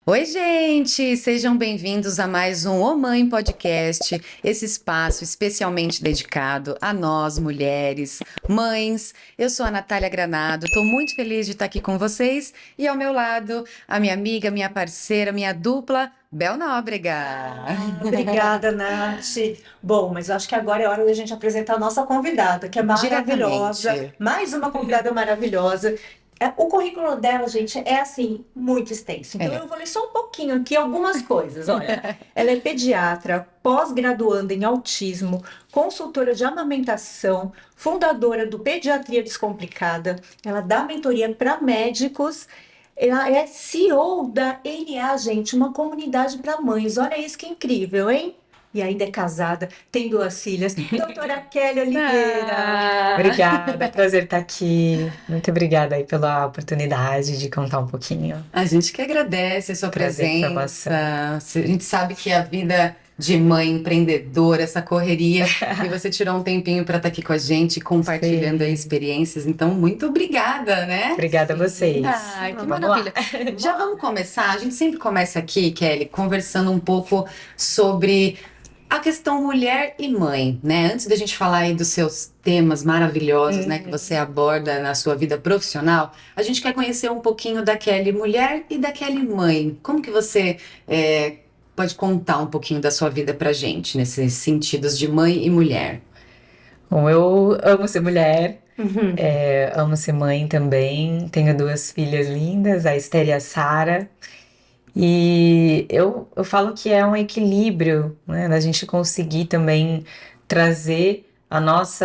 Oi, gente! Sejam bem-vindos a mais um Ô Mãe Podcast, esse espaço especialmente dedicado a nós, mulheres, mães. Eu sou a Natália Granado, estou muito feliz de estar aqui com vocês e ao meu lado, a minha amiga, minha parceira, minha dupla, Bel Nóbrega. Obrigada, Nath. Bom, mas eu acho que agora é hora da gente apresentar a nossa convidada, que é maravilhosa. Diretamente. Mais uma convidada maravilhosa. O currículo dela, gente, é assim, muito extenso. Então É. eu vou ler só um pouquinho aqui, algumas coisas. Olha, ela é pediatra, pós-graduanda em autismo, consultora de amamentação, fundadora do Pediatria Descomplicada. Ela dá mentoria para médicos. Ela é CEO da NA, gente, uma comunidade para mães. Olha isso que incrível, hein? E ainda é casada, tem duas filhas. Doutora Kelly Oliveira. Ah, Obrigada, prazer estar aqui. Muito obrigada aí pela oportunidade de contar um pouquinho, a gente que agradece a sua trazer presença. informação. A gente sabe que a vida de mãe empreendedora, essa correria, e você tirou um tempinho para estar aqui com a gente, compartilhando aí Sim. experiências. Então, muito obrigada, né? Obrigada a vocês. Ai, que Vamos lá. maravilha. Já vamos começar? A gente sempre começa aqui, Kelly, conversando um pouco sobre a questão mulher e mãe, né? Antes da gente falar aí dos seus temas maravilhosos, né, que você aborda na sua vida profissional, a gente quer conhecer um pouquinho da Kelly mulher e da Kelly mãe. Como que você pode contar um pouquinho da sua vida pra gente, nesses sentidos de mãe e mulher? Bom, eu amo ser mulher, Uhum. amo ser mãe também. Tenho duas filhas lindas, a Esther e a Sara. E eu falo que é um equilíbrio, né, da gente conseguir também trazer o nosso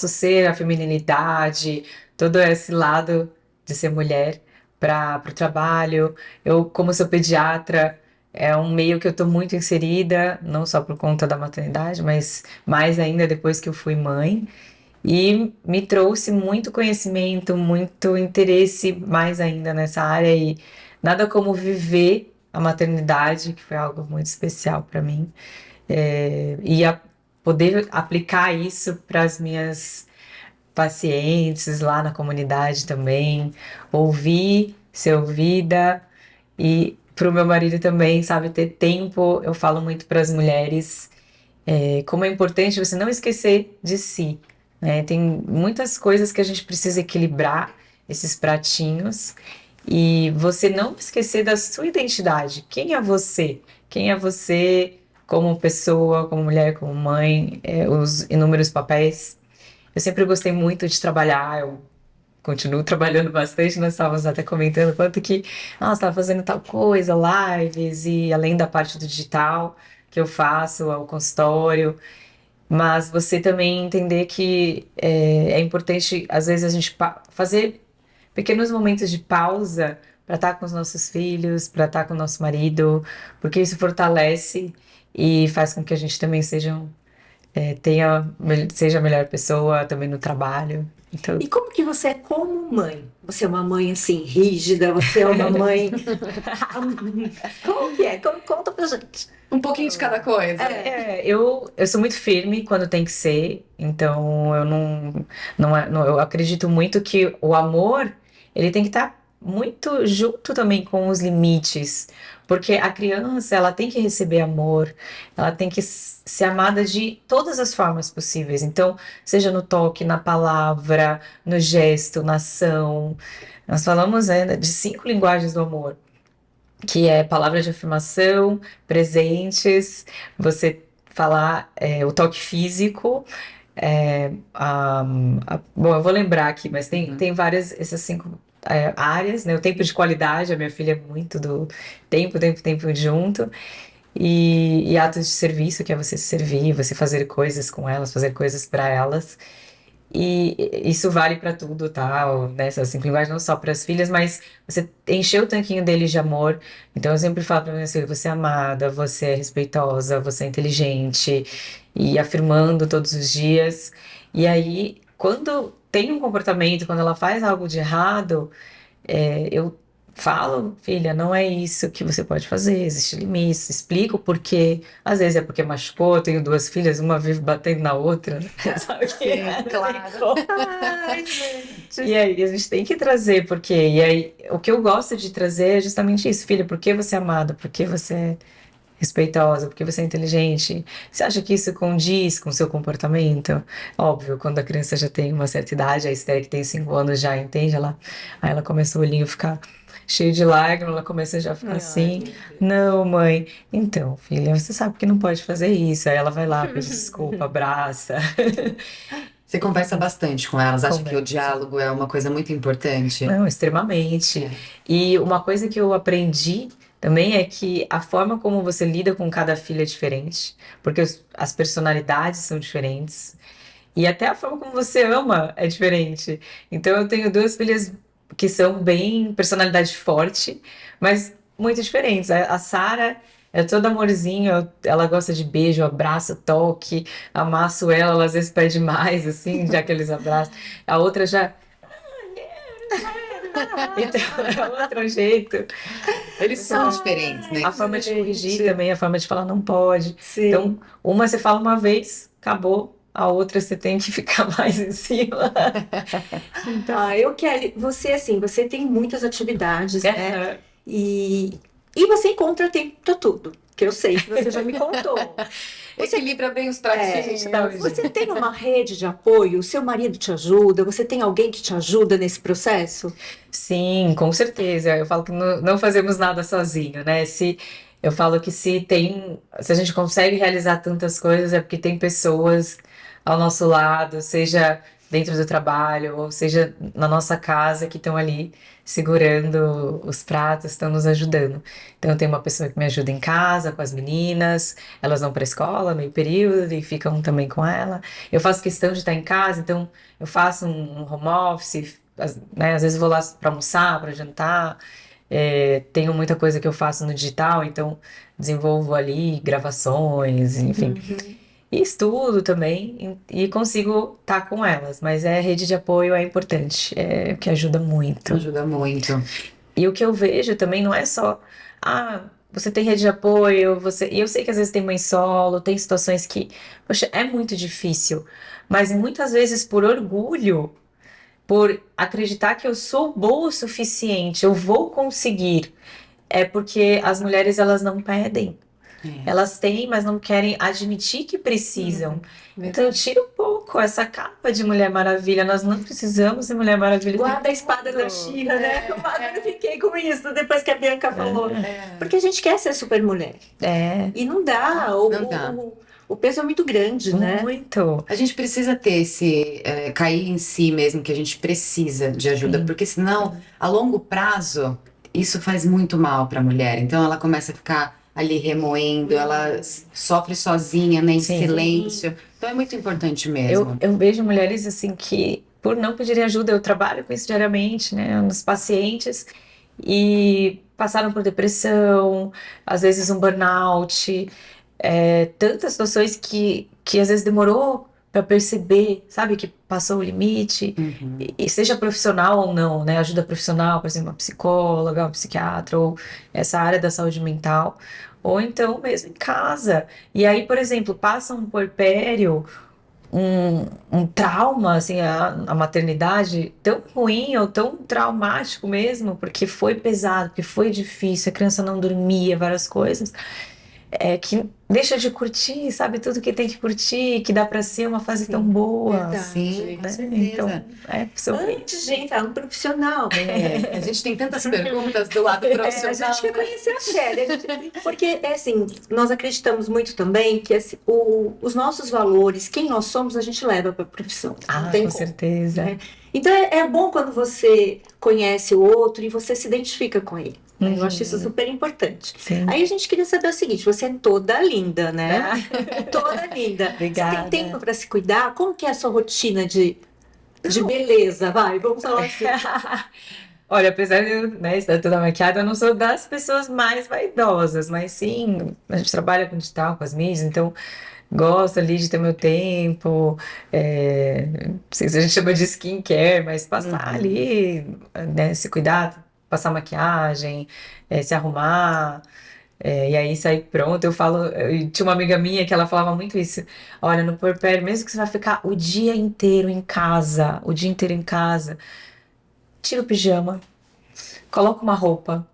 ser, a feminilidade, todo esse lado de ser mulher para o trabalho. Eu, como sou pediatra, é um meio que eu estou muito inserida, não só por conta da maternidade, mas mais ainda depois que eu fui mãe. E me trouxe muito conhecimento, muito interesse mais ainda nessa área e nada como viver a maternidade, que foi algo muito especial para mim, poder aplicar isso para as minhas pacientes lá na comunidade também, ouvir, ser ouvida e para o meu marido também, sabe, ter tempo. Eu falo muito para as mulheres como é importante você não esquecer de si, né? Tem muitas coisas que a gente precisa equilibrar esses pratinhos e você não esquecer da sua identidade. Quem é você? Quem é você como pessoa, como mulher, como mãe, os inúmeros papéis. Eu sempre gostei muito de trabalhar, eu continuo trabalhando bastante, nós estávamos até comentando quanto que, nossa, estava fazendo tal coisa, lives, e além da parte do digital que eu faço, ao consultório, mas você também entender que é importante, às vezes, a gente fazer pequenos momentos de pausa para estar com os nossos filhos, para estar com o nosso marido, porque isso fortalece e faz com que a gente também seja a melhor pessoa também no trabalho. Então, E como que você é como mãe? Você é uma mãe assim, rígida, você é uma mãe. Como que é? Conta pra gente. Um pouquinho de cada coisa. eu sou muito firme quando tem que ser, então eu eu acredito muito que o amor, ele tem que estar muito junto também com os limites, porque a criança, ela tem que receber amor, ela tem que ser amada de todas as formas possíveis, então, seja no toque, na palavra, no gesto, na ação. Nós falamos, de 5 linguagens do amor, que é palavra de afirmação, presentes, você falar o toque físico, bom, eu vou lembrar aqui, mas tem várias, essas 5 áreas, né? O tempo de qualidade, a minha filha é muito do tempo junto, e atos de serviço, que é você se servir, você fazer coisas com elas, fazer coisas para elas. E isso vale para tudo, tá? Nessas 5 linguagens, não só para as filhas, mas você encher o tanquinho deles de amor. Então eu sempre falo para minha filha, você é amada, você é respeitosa, você é inteligente, e afirmando todos os dias. E aí, quando tem um comportamento, quando ela faz algo de errado, eu falo, filha, não é isso que você pode fazer, existem limites, explico o porquê. Às vezes é porque machucou, eu tenho duas filhas, uma vive batendo na outra, né? Sabe? Sim, claro. Ai, gente. E aí a gente tem que trazer porque e aí o que eu gosto de trazer é justamente isso, filha, por que você é amada? Por que você é respeitosa? Por que você é inteligente? Você acha que isso condiz com o seu comportamento? Óbvio, quando a criança já tem uma certa idade, a Esther que tem 5 anos já entende, aí ela começa o olhinho ficar cheio de lágrimas, ela começa já a ficar Ai, assim, meu Deus. não, mãe, então, filha, você sabe que não pode fazer isso. Aí ela vai lá, pede desculpa, abraça, Você conversa bastante com elas, acha que o conversa. diálogo é uma coisa muito importante? Não, extremamente. É. E uma coisa que eu aprendi também é que a forma como você lida com cada filho é diferente, porque as personalidades são diferentes, e até a forma como você ama é diferente. Então eu tenho duas filhas que são bem personalidade forte, mas muito diferentes. A Sara é toda amorzinho, ela gosta de beijo, abraço, toque, amasso ela, ela às vezes pede mais, assim, já que eles abraçam. A outra já. Então, é outro jeito. Eles são Então, diferentes, né? a forma de corrigir Gente. também, a forma de falar não pode. Sim. Então, uma você fala uma vez, acabou. A outra você tem que ficar mais em cima. Então, Eu, Kelly, você assim, você tem muitas atividades, né? é, E você encontra tempo para tudo, que eu sei que você já me contou. Você, Equilibra bem os pratinhos, não, você gente. tem uma rede de apoio? O seu marido te ajuda? Você tem alguém que te ajuda nesse processo? Sim, com certeza. Eu falo que não fazemos nada sozinho, né? Eu falo que se a gente consegue realizar tantas coisas é porque tem pessoas ao nosso lado, seja dentro do trabalho, ou seja na nossa casa, que estão ali segurando os pratos, estão nos ajudando. Então, eu tenho uma pessoa que me ajuda em casa, com as meninas, elas vão para a escola, meio período, e ficam também com ela. Eu faço questão de estar em casa, então eu faço um home office, né? Às vezes vou lá para almoçar, para jantar. Tenho muita coisa que eu faço no digital, então desenvolvo ali gravações, enfim. E estudo também e consigo estar com elas, mas rede de apoio é importante, é o que ajuda muito. ajuda muito. E o que eu vejo também não é só, você tem rede de apoio, e eu sei que às vezes tem mãe solo, tem situações que, poxa, é muito difícil, mas muitas vezes por orgulho, por acreditar que eu sou boa o suficiente, eu vou conseguir, é porque as mulheres elas não pedem. É, Elas têm, mas não querem admitir que precisam. Então, verdade. tira um pouco essa capa de Mulher Maravilha. Nós não precisamos de Mulher Maravilha. Guarda a espada da China, né? Eu fiquei com isso depois que a Bianca falou. Porque a gente quer ser super mulher. É, E não dá. Não dá. O peso é muito grande, né? muito. A gente precisa ter cair em si mesmo, que a gente precisa de ajuda, Sim. porque senão, a longo prazo, isso faz muito mal para a mulher. Então, ela começa a ficar ali remoendo, ela sofre sozinha, né, em Sim. silêncio. Então, é muito importante Eu, mesmo. eu vejo mulheres assim que, por não pedirem ajuda, eu trabalho com isso diariamente, né, nos pacientes, e passaram por depressão, às vezes um burnout, tantas situações que às vezes demorou para perceber, sabe, que passou o limite, Uhum. e seja profissional ou não, né, ajuda profissional, por exemplo, uma psicóloga, um psiquiatra, ou essa área da saúde mental, ou então mesmo em casa. E aí, por exemplo, passa um puerpério, um trauma, assim, a maternidade tão ruim ou tão traumático mesmo, porque foi pesado, porque foi difícil, a criança não dormia, várias coisas, que deixa de curtir, sabe, tudo que tem que curtir, que dá pra ser uma fase tão boa, Verdade. Sim, com né? certeza. Então, sobre Antes de entrar no profissional. A gente tem tantas perguntas do lado A profissional. gente quer conhecer a Kelly. Porque, assim, nós acreditamos muito também que assim, os nossos valores, quem nós somos, a gente leva para a profissão. Não tem com como, certeza. né? Então, é bom quando você conhece o outro e você se identifica com ele. Eu acho isso super importante. Sim. Aí a gente queria saber o seguinte: você é toda linda, né? Toda linda. Obrigada. Você tem tempo para se cuidar? Como que é a sua rotina de beleza? Vai, vamos falar assim. Olha, apesar de eu, né, estar toda maquiada, eu não sou das pessoas mais vaidosas, mas sim, a gente trabalha com digital, com as mídias, então gosto ali de ter meu tempo, não sei se a gente chama de skincare, mas passar ali, né, se cuidar, passar maquiagem, se arrumar, e aí sair pronto. Eu tinha uma amiga minha que ela falava muito isso. Olha, no puerpério, mesmo que você vai ficar o dia inteiro em casa, tira o pijama, coloca uma roupa.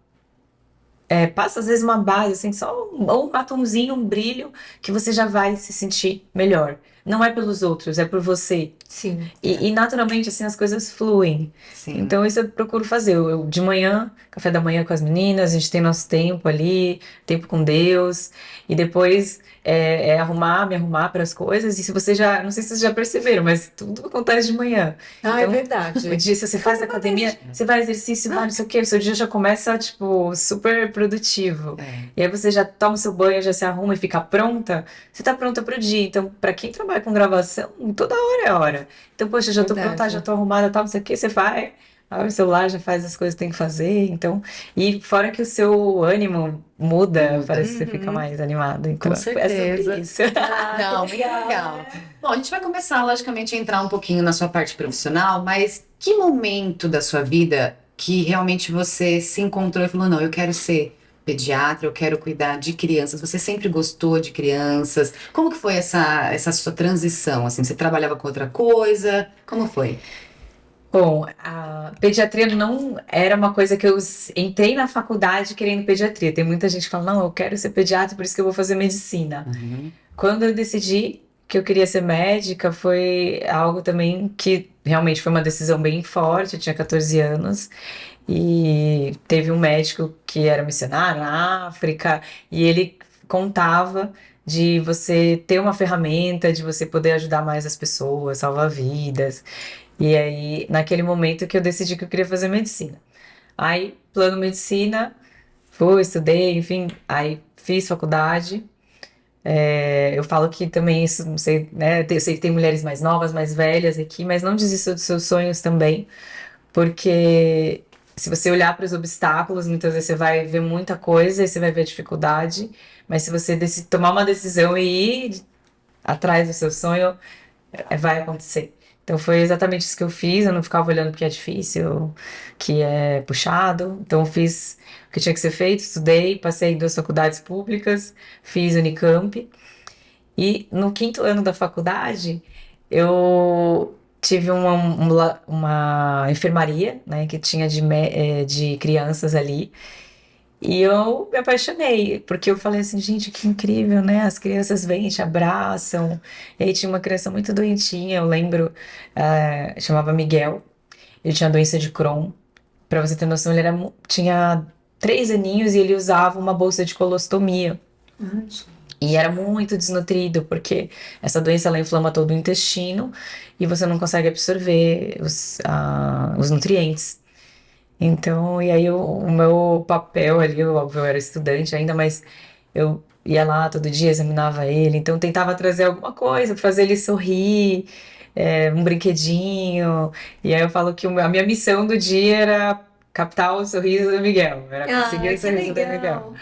Passa às vezes uma base, assim, só ou um batomzinho, um brilho, que você já vai se sentir melhor. Não é pelos outros, é por você. Sim. E naturalmente, assim, as coisas fluem. Sim. Então, isso eu procuro fazer. De manhã, café da manhã com as meninas, a gente tem nosso tempo ali, tempo com Deus. E depois me arrumar para as coisas. E se você já, não sei se vocês já perceberam, mas tudo acontece de manhã. Ah, é Então, verdade. o dia, se você faz academia, você vai exercício, vai não sei o quê, o seu dia já começa, tipo, super produtivo. E aí você já toma o seu banho, já se arruma e fica pronta, você tá pronta pro dia. Então, pra quem trabalha com gravação, toda hora é hora. Então, poxa, já tô Verdade. pronta, já tô arrumada, tal, não sei o que, você vai, abre o celular, já faz as coisas que tem que fazer. Então, e fora que o seu ânimo muda, parece que você fica mais animado. Então, Com é certeza. sobre isso. Não, muito legal. Bom, a gente vai começar, logicamente, a entrar um pouquinho na sua parte profissional, mas que momento da sua vida que realmente você se encontrou e falou, não, eu quero ser pediatra, eu quero cuidar de crianças. Você sempre gostou de crianças? Como que foi essa sua transição? Assim, você trabalhava com outra coisa? Como foi? Bom, a pediatria não era uma coisa que eu entrei na faculdade querendo pediatria. Tem muita gente que fala, não, eu quero ser pediatra, por isso que eu vou fazer medicina. Quando eu decidi que eu queria ser médica, foi algo também que realmente foi uma decisão bem forte. Eu tinha 14 anos e teve um médico que era missionário na África e ele contava de você ter uma ferramenta, de você poder ajudar mais as pessoas, salvar vidas. E aí, naquele momento que eu decidi que eu queria fazer medicina. Aí, plano medicina, fui, estudei, enfim, aí fiz faculdade. Eu falo que também isso, não sei, né? Eu sei que tem mulheres mais novas, mais velhas aqui, mas não desista dos seus sonhos também, porque se você olhar para os obstáculos, muitas vezes você vai ver muita coisa e você vai ver a dificuldade, mas se você tomar uma decisão e ir atrás do seu sonho, vai acontecer. Então foi exatamente isso que eu fiz, eu não ficava olhando porque é difícil, que é puxado. Então eu fiz o que tinha que ser feito, estudei, passei em 2 faculdades públicas, fiz Unicamp. E no 5º ano da faculdade, eu tive uma enfermaria, né, que tinha de crianças ali. E eu me apaixonei, porque eu falei assim, gente, que incrível, né? As crianças vêm, te abraçam. E aí tinha uma criança muito doentinha, eu lembro, chamava Miguel. Ele tinha doença de Crohn. Pra você ter noção, tinha 3 aninhos e ele usava uma bolsa de colostomia. E era muito desnutrido, porque essa doença ela inflama todo o intestino e você não consegue absorver os nutrientes. Então, e aí o meu papel ali, óbvio, eu era estudante ainda, mas eu ia lá todo dia, examinava ele, então tentava trazer alguma coisa, fazer ele sorrir, um brinquedinho. E aí eu falo que a minha missão do dia era captar o sorriso do Miguel, era conseguir Ai, o que sorriso do Miguel. legal.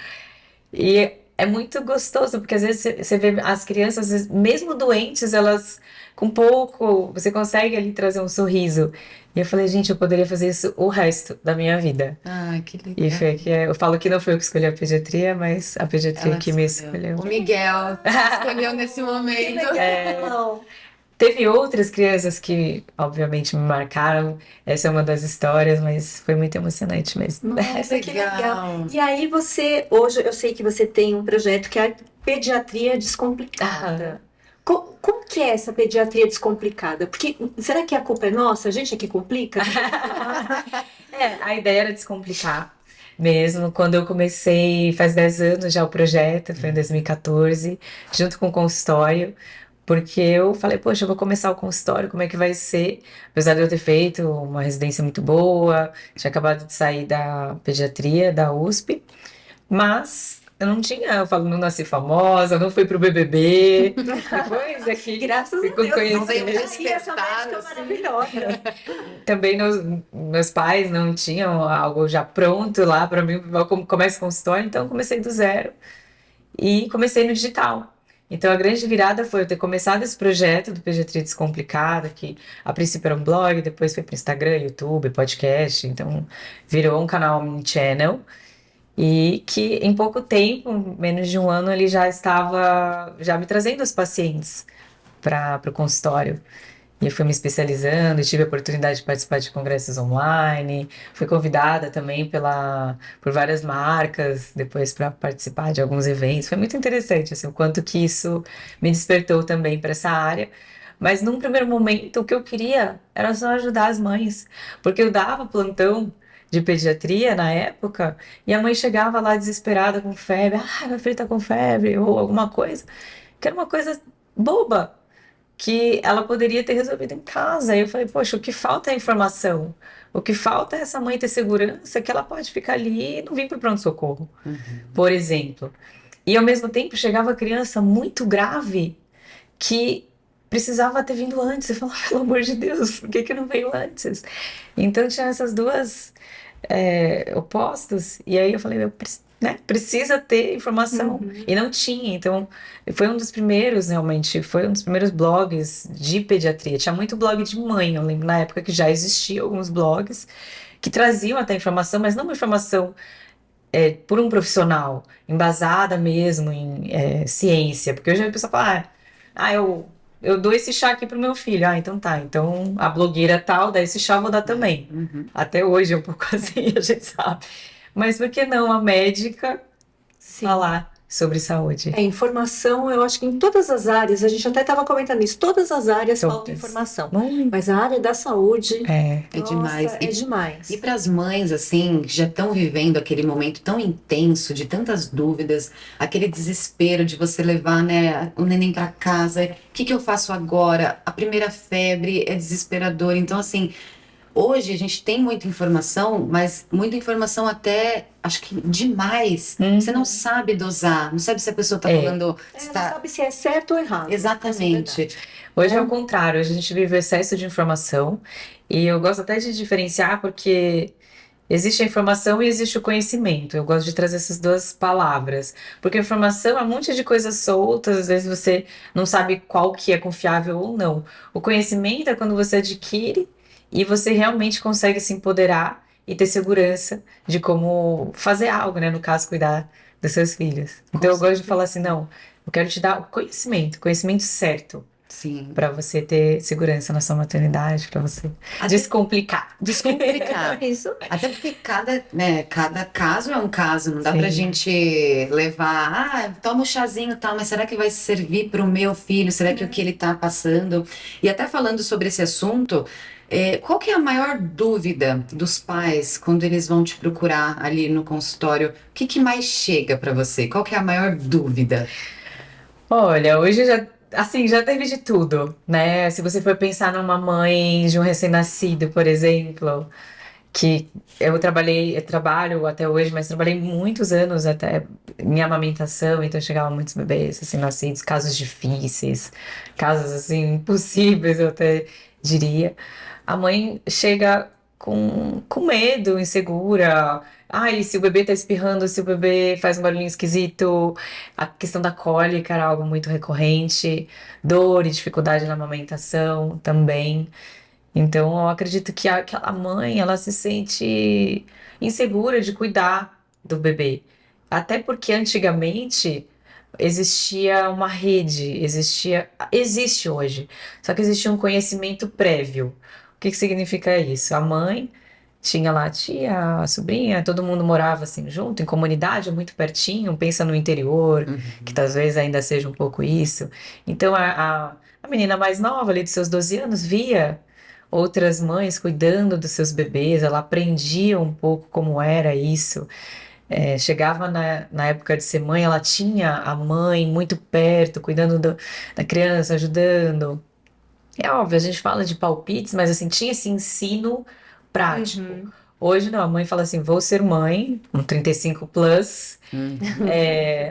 E é muito gostoso, porque às vezes você vê as crianças, às vezes, mesmo doentes, elas com pouco, você consegue ali trazer um sorriso. E eu falei, gente, eu poderia fazer isso o resto da minha vida. Ai, que E legal. foi que eu falo que não foi eu que escolhi a pediatria, mas a pediatria Ela que me escolheu. escolheu. O Miguel te escolheu nesse Que momento. legal. Teve outras crianças que, obviamente, me marcaram. Essa é uma das histórias, mas foi muito emocionante mesmo. Nossa, que legal. Legal. E aí hoje eu sei que você tem um projeto que é a Pediatria Descomplicada. Como que é essa pediatria descomplicada? Porque será que a culpa é nossa? A gente é que complica? A ideia era descomplicar mesmo. Quando eu comecei, faz 10 anos já o projeto, foi em 2014, junto com o consultório, porque eu falei, poxa, eu vou começar o consultório, como é que vai ser? Apesar de eu ter feito uma residência muito boa, tinha acabado de sair da pediatria, da USP, mas eu não tinha, eu falo, não nasci famosa, não fui pro BBB, depois é que Graças a ficou Deus. Não veio conhecida. E essa médica assim. maravilhosa. Também meus pais não tinham algo já pronto lá para mim, eu começo com história, então eu comecei do zero e comecei no digital. Então, a grande virada foi eu ter começado esse projeto do Pediatria Descomplicada, que a princípio era um blog, depois foi para Instagram, YouTube, podcast, então virou um canal mini-channel, e que em pouco tempo, menos de um ano, ele já estava já me trazendo os pacientes para o consultório. E eu fui me especializando, tive a oportunidade de participar de congressos online, fui convidada também por várias marcas depois para participar de alguns eventos. Foi muito interessante, assim, o quanto que isso me despertou também para essa área. Mas num primeiro momento, o que eu queria era só ajudar as mães, porque eu dava plantão de pediatria na época e a mãe chegava lá desesperada com febre, meu filho tá com febre ou alguma coisa, que era uma coisa boba que ela poderia ter resolvido em casa. E eu falei, poxa, o que falta é informação. O que falta é essa mãe ter segurança que ela pode ficar ali e não vir para o pronto-socorro, por exemplo. E ao mesmo tempo chegava criança muito grave que precisava ter vindo antes. Eu falava, pelo amor de Deus, por que não veio antes? Então tinha essas duas opostos, e aí eu falei, né, precisa ter informação, e não tinha, então foi um dos primeiros, realmente, foi um dos primeiros blogs de pediatria, tinha muito blog de mãe, eu lembro na época que já existiam alguns blogs que traziam até informação, mas não uma informação por um profissional, embasada mesmo em ciência, porque hoje a pessoa fala, eu dou esse chá aqui pro meu filho. Então tá. Então a blogueira tal dá esse chá, eu vou dar também. Até hoje é um pouco assim, a gente sabe. Mas por que não a médica falar sobre saúde? Informação, eu acho que em todas as áreas, a gente até estava comentando isso, todas as áreas faltam Todas. informação. Muito. Mas a área da saúde, É nossa, demais. é demais. E para as mães, assim, que já estão vivendo aquele momento tão intenso, de tantas dúvidas, aquele desespero de você levar, né, o neném para casa, o que eu faço agora? A primeira febre é desesperadora. Então, assim, hoje a gente tem muita informação, mas muita informação até, acho que demais. Você não sabe dosar, não sabe se a pessoa está falando... Não sabe se é certo ou errado. Exatamente. Hoje é o contrário, hoje a gente vive o excesso de informação, e eu gosto até de diferenciar porque existe a informação e existe o conhecimento. Eu gosto de trazer essas duas palavras, porque a informação é um monte de coisas soltas, às vezes você não sabe qual que é confiável ou não. O conhecimento é quando você adquire e você realmente consegue se empoderar e ter segurança de como fazer algo, né? No caso, cuidar dos seus filhos. Então eu gosto de falar assim, não, eu quero te dar o conhecimento certo. Sim. Para você ter segurança na sua maternidade, para você descomplicar. Descomplicar. Isso. Até porque cada caso é um caso, não dá Sim. pra gente levar, toma um chazinho e tal, mas será que vai servir pro meu filho? Será que o que ele tá passando? E até falando sobre esse assunto, qual que é a maior dúvida dos pais quando eles vão te procurar ali no consultório? O que mais chega pra você? Qual que é a maior dúvida? Olha, hoje já teve de tudo, né? Se você for pensar numa mãe de um recém-nascido, por exemplo, que eu trabalho até hoje, mas trabalhei muitos anos até em amamentação, então chegavam muitos bebês recém-nascidos, casos difíceis, casos assim impossíveis, eu até diria. A mãe chega com medo, insegura. Ai, se o bebê tá espirrando, se o bebê faz um barulhinho esquisito, a questão da cólica era algo muito recorrente, dor e dificuldade na amamentação também. Então, eu acredito que aquela mãe, ela se sente insegura de cuidar do bebê. Até porque antigamente existia uma rede, existe hoje, só que existia um conhecimento prévio. O que significa isso? A mãe tinha lá a tia, a sobrinha, todo mundo morava assim junto, em comunidade, muito pertinho, pensa no interior, que talvez ainda seja um pouco isso. Então a menina mais nova, ali dos seus 12 anos, via outras mães cuidando dos seus bebês, ela aprendia um pouco como era isso. Chegava na época de ser mãe, ela tinha a mãe muito perto, cuidando da criança, ajudando. É óbvio, a gente fala de palpites, mas assim, tinha esse ensino prático. Hoje não, a mãe fala assim, vou ser mãe, um 35 plus,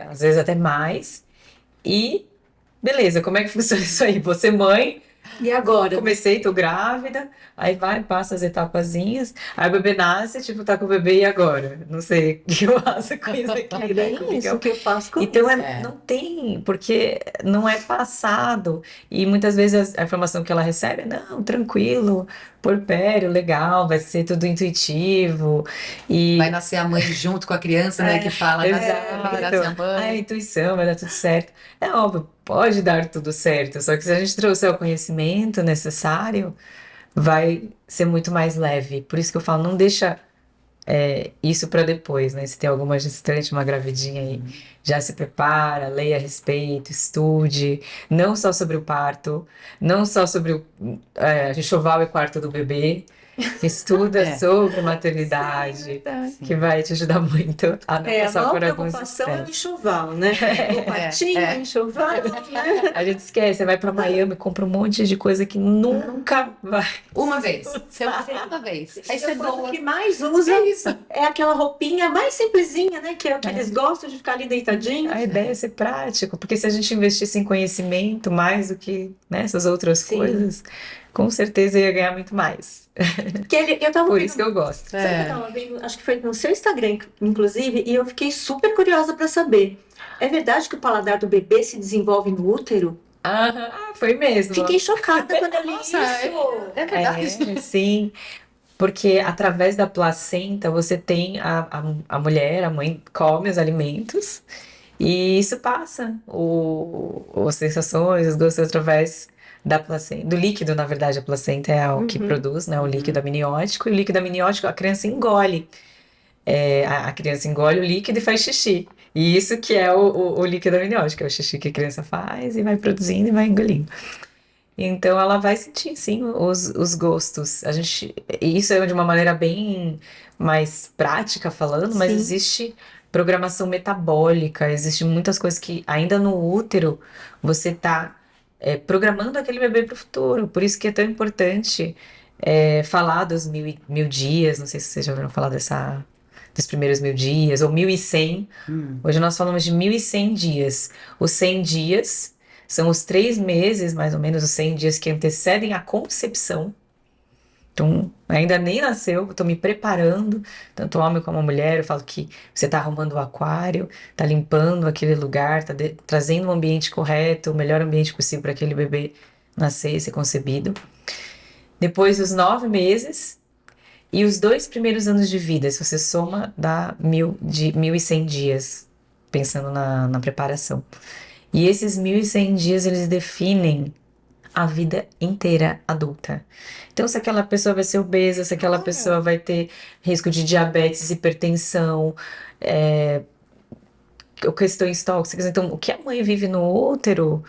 às vezes até mais, e beleza, como é que funciona isso aí? Vou ser mãe, E agora? Comecei, tô grávida, aí vai, passa as etapazinhas, aí o bebê nasce, tipo, tá com o bebê e agora? Não sei o que eu faço com isso aqui, É né? bem Como que isso eu... que eu faço com Então, isso. É. não tem, porque não é passado. E muitas vezes a informação que ela recebe é, não, tranquilo, porpério, legal, vai ser tudo intuitivo. Vai E nascer a mãe junto com a criança, né? Que fala, nasce a exato. A mãe. intuição vai dar tudo certo. É óbvio, pode dar tudo certo, só que se a gente trouxer o conhecimento necessário, vai ser muito mais leve. Por isso que eu falo, não deixa isso para depois, né? Se tem alguma gestante, uma gravidinha aí, já se prepara, leia a respeito, estude, não só sobre o parto, não só sobre o enxoval e quarto do bebê. Estuda É, sobre Sim, maternidade, verdade. que sim. vai te ajudar muito a não A passar maior por alguns preocupação é o estresses. enxoval, né? O partinho, o enxoval, né? A gente esquece, você vai para Miami, compra um monte de coisa que nunca vai Uma vez. Você usa usar. uma vez. Aí você Depois, o doa. que mais usa É isso. é aquela roupinha mais simplesinha, né? Que é o que eles gostam de ficar ali deitadinhos. A ideia é ser prático, porque se a gente investisse em conhecimento mais do que, né, essas outras Sim. coisas, com certeza ia ganhar muito mais. Que eu tava Por isso que vendo, eu gosto. sabe que eu É. tava vendo, acho que foi no seu Instagram, inclusive, e eu fiquei super curiosa para saber. É verdade que o paladar do bebê se desenvolve no útero? Foi mesmo. Fiquei chocada quando eu li Nossa, isso. é verdade. Sim, porque através da placenta você tem a mulher, a mãe come os alimentos e isso passa as sensações, os gostos através da placenta, do líquido, na verdade, a placenta é o que Uhum. produz, né, o líquido amniótico, e o líquido amniótico a criança engole. A criança engole o líquido e faz xixi. E isso que é o líquido amniótico, é o xixi que a criança faz e vai produzindo e vai engolindo. Então ela vai sentir sim os gostos. Isso é de uma maneira bem mais prática falando, mas Sim. existe programação metabólica, existe muitas coisas que ainda no útero você está programando aquele bebê para o futuro. Por isso que é tão importante falar dos mil dias. Não sei se vocês já ouviram falar dos primeiros 1.000 dias ou 1.100. Hum. Hoje nós falamos de 1.100 dias. Os 100 dias são os 3 meses, mais ou menos, os 100 dias que antecedem a concepção. Então, ainda nem nasceu, estou me preparando, tanto homem como mulher. Eu falo que você está arrumando o aquário, está limpando aquele lugar, está trazendo um ambiente correto, o melhor ambiente possível para aquele bebê nascer e ser concebido. Depois, os 9 meses e os 2 primeiros anos de vida, se você soma, dá 1.100 dias, pensando na preparação. E esses 1.100 dias, eles definem a vida inteira adulta. Então, se aquela pessoa vai ser obesa, se aquela pessoa vai ter risco de diabetes, hipertensão, questões tóxicas. Então, o que a mãe vive no útero,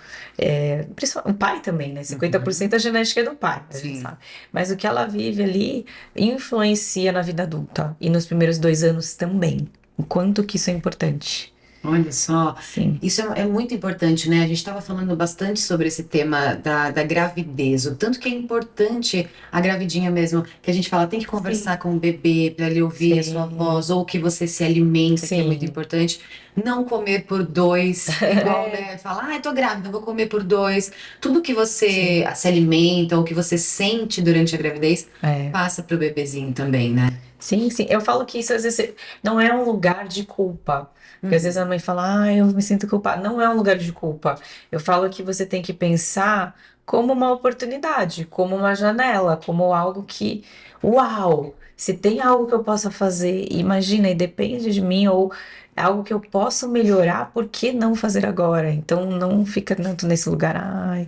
principalmente o pai também, né? 50% a genética é do pai, a gente Sim. sabe. Mas o que ela vive ali influencia na vida adulta. E nos primeiros 2 anos também. O quanto que isso é importante. Olha só, Sim. isso é muito importante, né? A gente estava falando bastante sobre esse tema da gravidez, o tanto que é importante a gravidinha mesmo, que a gente fala, tem que conversar com o bebê para ele ouvir a sua Sim. voz, ou que você se alimenta, que é muito Sim. importante. Não comer por dois, igual, né? Falar, eu tô grávida, vou comer por dois. Tudo que você se alimenta, ou que você sente durante a gravidez, passa pro bebezinho também, né? Sim, sim. Eu falo que isso às vezes não é um lugar de culpa. Porque às vezes a mãe fala, eu me sinto culpada. Não é um lugar de culpa. Eu falo que você tem que pensar como uma oportunidade, como uma janela, como algo que, uau, se tem algo que eu possa fazer, imagina, e depende de mim, ou é algo que eu posso melhorar, por que não fazer agora? Então não fica tanto nesse lugar, ai,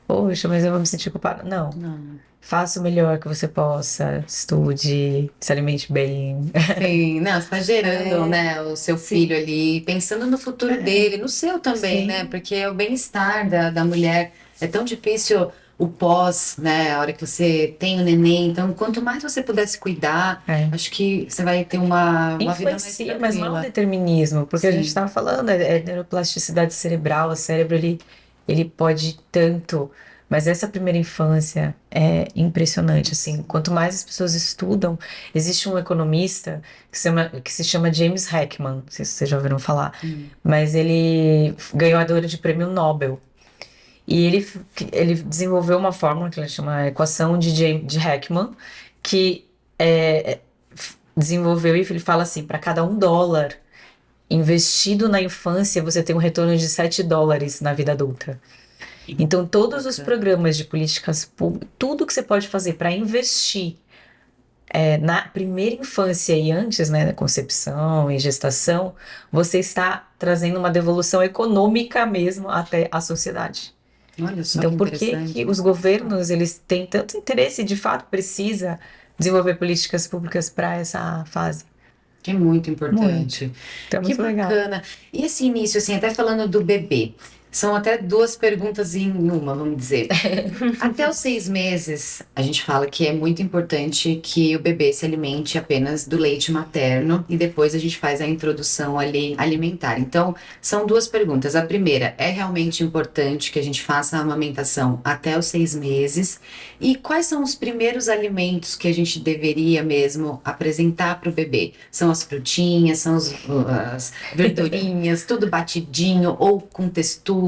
poxa, mas eu vou me sentir culpada. Não. Não. Faça o melhor que você possa, estude, se alimente bem. Sim, não, você está gerando, né, o seu filho ali, pensando no futuro dele, no seu também, né? Sim. Porque é o bem-estar da mulher. É tão difícil o pós, né? A hora que você tem o neném. Então, quanto mais você puder se cuidar, acho que você vai ter uma vida mais Influencia, mas não é um tranquila. determinismo, porque a gente Sim. estava falando, é neuroplasticidade cerebral, o cérebro ele pode tanto, mas essa primeira infância é impressionante, assim, quanto mais as pessoas estudam, existe um economista que se chama James Heckman, não sei se vocês já ouviram falar, mas ele ganhador de prêmio Nobel. E ele desenvolveu uma fórmula que ele chama a equação de Heckman, que desenvolveu e ele fala assim, para cada $1 investido na infância, você tem um retorno de $7 na vida adulta. Então, todos os programas de políticas públicas, tudo que você pode fazer para investir na primeira infância e antes, né, da concepção e gestação, você está trazendo uma devolução econômica mesmo até a sociedade. Olha só Então, que por que interessante. os governos eles têm tanto interesse e de fato precisa desenvolver políticas públicas para essa fase? Que é muito Muito. importante. Então, é Que muito legal. bacana. E esse início, assim, até falando do bebê, são até duas perguntas em uma, vamos dizer. Até os 6 meses, a gente fala que é muito importante que o bebê se alimente apenas do leite materno e depois a gente faz a introdução ali alimentar. Então, são duas perguntas. A primeira, é realmente importante que a gente faça a amamentação até os 6 meses? E quais são os primeiros alimentos que a gente deveria mesmo apresentar para o bebê? São as frutinhas, são as verdurinhas, tudo batidinho ou com textura? O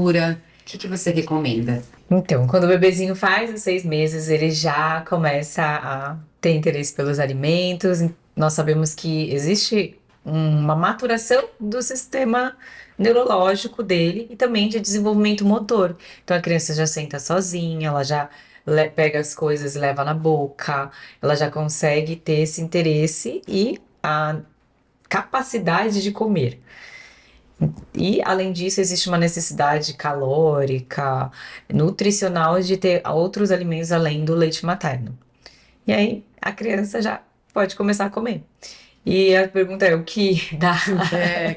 que você recomenda? Então, quando o bebezinho faz os 6 meses, ele já começa a ter interesse pelos alimentos. Nós sabemos que existe uma maturação do sistema neurológico dele e também de desenvolvimento motor. Então, a criança já senta sozinha, ela já pega as coisas e leva na boca, ela já consegue ter esse interesse e a capacidade de comer. E, além disso, existe uma necessidade calórica, nutricional de ter outros alimentos além do leite materno. E aí, a criança já pode começar a comer. E a pergunta é: o que dá?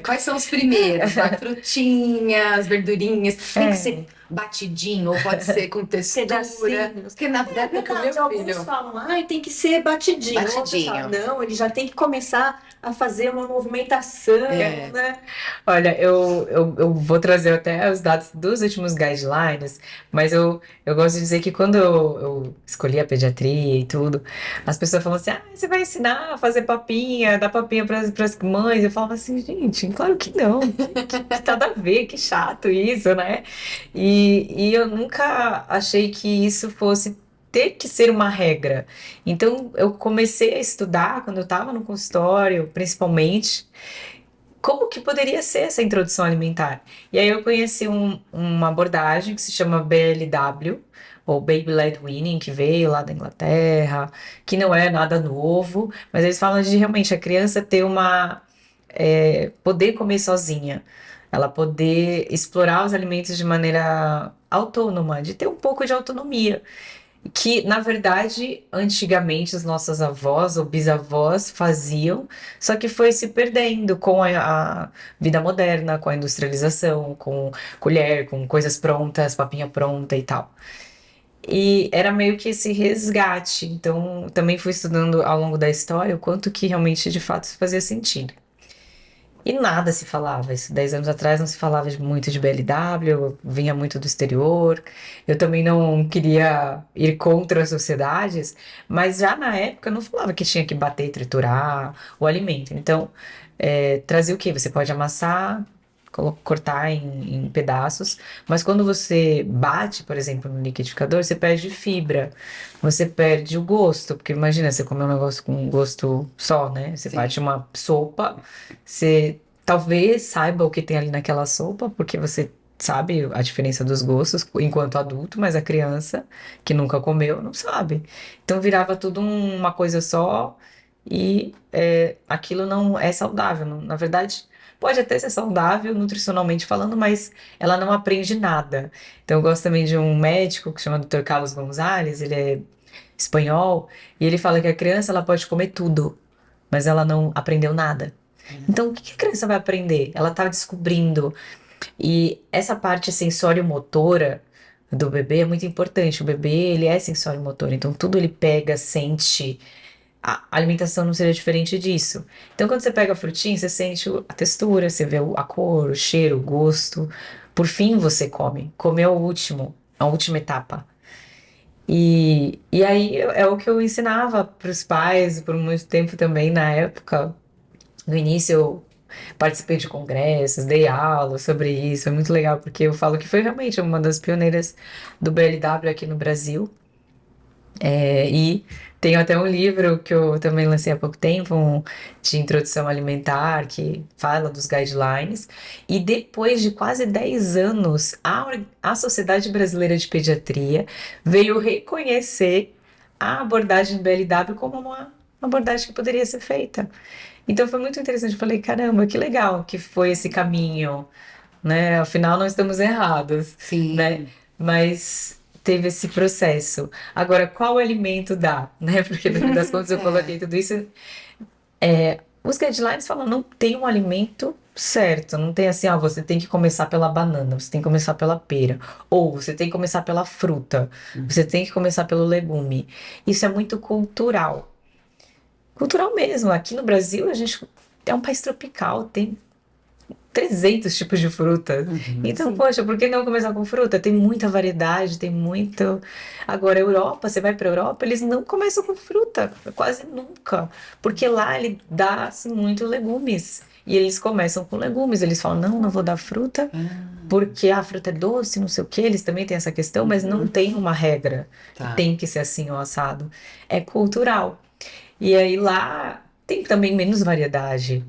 Quais são os primeiros? A frutinha, as verdurinhas. Tem que ser batidinho ou pode ser com textura? Pedacinhos. Porque na verdade, Verdade, meu alguns filho. falam, tem que ser batidinho. Outros Batidinho. falam, não, ele já tem que começar a fazer uma movimentação, né? Olha, eu vou trazer até os dados dos últimos guidelines, mas eu gosto de dizer que quando eu escolhi a pediatria e tudo, as pessoas falam assim: você vai ensinar a fazer papinha, dar papinha para as mães. Eu falava assim: gente, claro que não, que nada a ver, que chato isso, né? E eu nunca achei que isso fosse ter que ser uma regra. Então, eu comecei a estudar quando eu estava no consultório, principalmente, como que poderia ser essa introdução alimentar. E aí eu conheci uma abordagem que se chama BLW, ou Baby Led Weaning, que veio lá da Inglaterra, que não é nada novo, mas eles falam de realmente a criança ter poder comer sozinha, ela poder explorar os alimentos de maneira autônoma, de ter um pouco de autonomia. Que, na verdade, antigamente os nossos avós ou bisavós faziam, só que foi se perdendo com a vida moderna, com a industrialização, com colher, com coisas prontas, papinha pronta e tal. E era meio que esse resgate. Então, também fui estudando ao longo da história o quanto que realmente, de fato, isso fazia sentido. E nada se falava, isso 10 anos atrás não se falava muito de BLW, eu vinha muito do exterior, eu também não queria ir contra as sociedades, mas já na época não falava que tinha que bater e triturar o alimento. Então, trazia o quê? Você pode amassar, cortar em pedaços, mas quando você bate, por exemplo, no liquidificador, você perde fibra, você perde o gosto, porque imagina, você comer um negócio com gosto só, né? Você Sim. bate uma sopa, você talvez saiba o que tem ali naquela sopa, porque você sabe a diferença dos gostos enquanto adulto, mas a criança que nunca comeu não sabe. Então virava tudo uma coisa só e aquilo não é saudável. Na verdade, pode até ser saudável nutricionalmente falando, mas ela não aprende nada. Então eu gosto também de um médico que se chama Dr. Carlos Gonzalez, ele é espanhol, e ele fala que a criança ela pode comer tudo, mas ela não aprendeu nada. Então, o que a criança vai aprender? Ela está descobrindo. E essa parte sensório-motora do bebê é muito importante. O bebê, ele é sensório-motor, então tudo ele pega, sente. A alimentação não seria diferente disso. Então, quando você pega a frutinha, você sente a textura, você vê a cor, o cheiro, o gosto. Por fim, você come. Comer é o último, a última etapa. E aí é o que eu ensinava para os pais por muito tempo também na época. No início participei de congressos, dei aula sobre isso, foi muito legal, porque eu falo que foi realmente uma das pioneiras do BLW aqui no Brasil. E tenho até um livro que eu também lancei há pouco tempo, de introdução alimentar, que fala dos guidelines. E depois de quase 10 anos, a Sociedade Brasileira de Pediatria veio reconhecer a abordagem BLW como uma abordagem que poderia ser feita. Então foi muito interessante. Eu falei, caramba, que legal que foi esse caminho, né? Afinal, não estamos errados, né? Sim. Mas teve esse processo. Agora, qual alimento dá, né? Porque no fim das contas eu coloquei tudo isso. Os guidelines falam, não tem um alimento certo, não tem assim, você tem que começar pela banana, você tem que começar pela pera, ou você tem que começar pela fruta, você tem que começar pelo legume. Isso é muito cultural. Cultural mesmo. Aqui no Brasil, a gente é um país tropical, tem 300 tipos de fruta. Então, Sim. poxa, por que não começar com fruta? Tem muita variedade, tem muito. Agora, Europa, você vai para Europa, eles não começam com fruta, quase nunca, porque lá ele dá assim, muito legumes. E eles começam com legumes, eles falam: não, não vou dar fruta, porque a fruta é doce, não sei o quê. Eles também têm essa questão, mas não tem uma regra que Tá. tem que ser assim ou assado. É cultural. E aí lá tem também menos variedade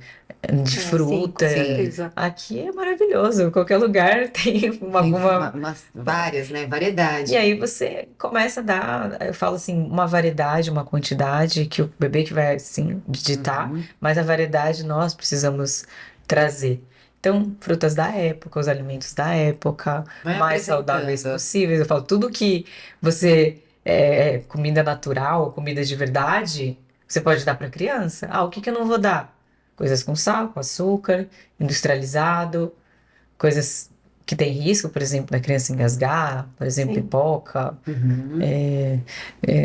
de Sim, com fruta. certeza. Aqui é maravilhoso, qualquer lugar tem Tem alguma. várias, né? E Variedade. aí você começa a dar, eu falo assim, uma variedade, uma quantidade que o bebê que vai assim digitar, mas a variedade nós precisamos trazer. Então, frutas da época, os alimentos da época, Vai mais saudáveis apresentando. possíveis. Eu falo, tudo que comida natural, comida de verdade, você pode dar para criança. O que que eu não vou dar? Coisas com sal, com açúcar, industrializado, coisas que têm risco, por exemplo, da criança engasgar, por exemplo, Sim. pipoca, Uhum.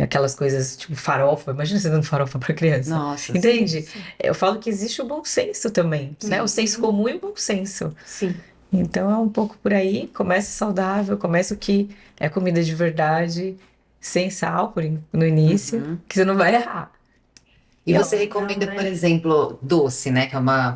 aquelas coisas tipo farofa. Imagina você dando farofa para criança. Nossa, Entende? Sim. Eu falo que existe o bom senso também, né? O senso comum e o bom senso. Sim. Então é um pouco por aí. Começa saudável, começa o que é comida de verdade, sem sal no início, que você não vai errar. E você Não, recomenda, né? por exemplo, doce, né? Que é uma.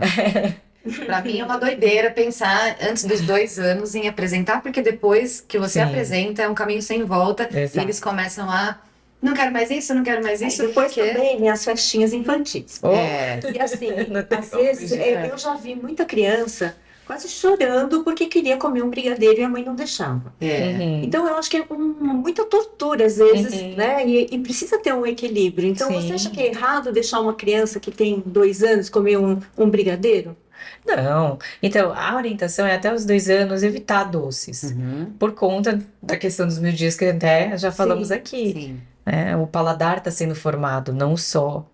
Pra mim é uma doideira pensar antes dos 2 anos em apresentar, porque depois que você Sim, apresenta é um caminho sem volta e exato. eles começam a. Não quero mais isso, não quero mais Aí isso, depois porque. também vem as festinhas infantis. Oh, E assim, não tem às como vezes fugir. eu já vi muita criança quase chorando porque queria comer um brigadeiro e a mãe não deixava. Uhum, Então eu acho que é muita tortura às vezes, uhum, né? E precisa ter um equilíbrio. Então você acha sim. que é errado deixar uma criança que tem 2 anos comer um brigadeiro? Não. Então, a orientação é até os 2 anos evitar doces, Uhum. por conta da questão dos 1.000 dias que até já falamos Sim, aqui. Sim. Né? O paladar está sendo formado, não só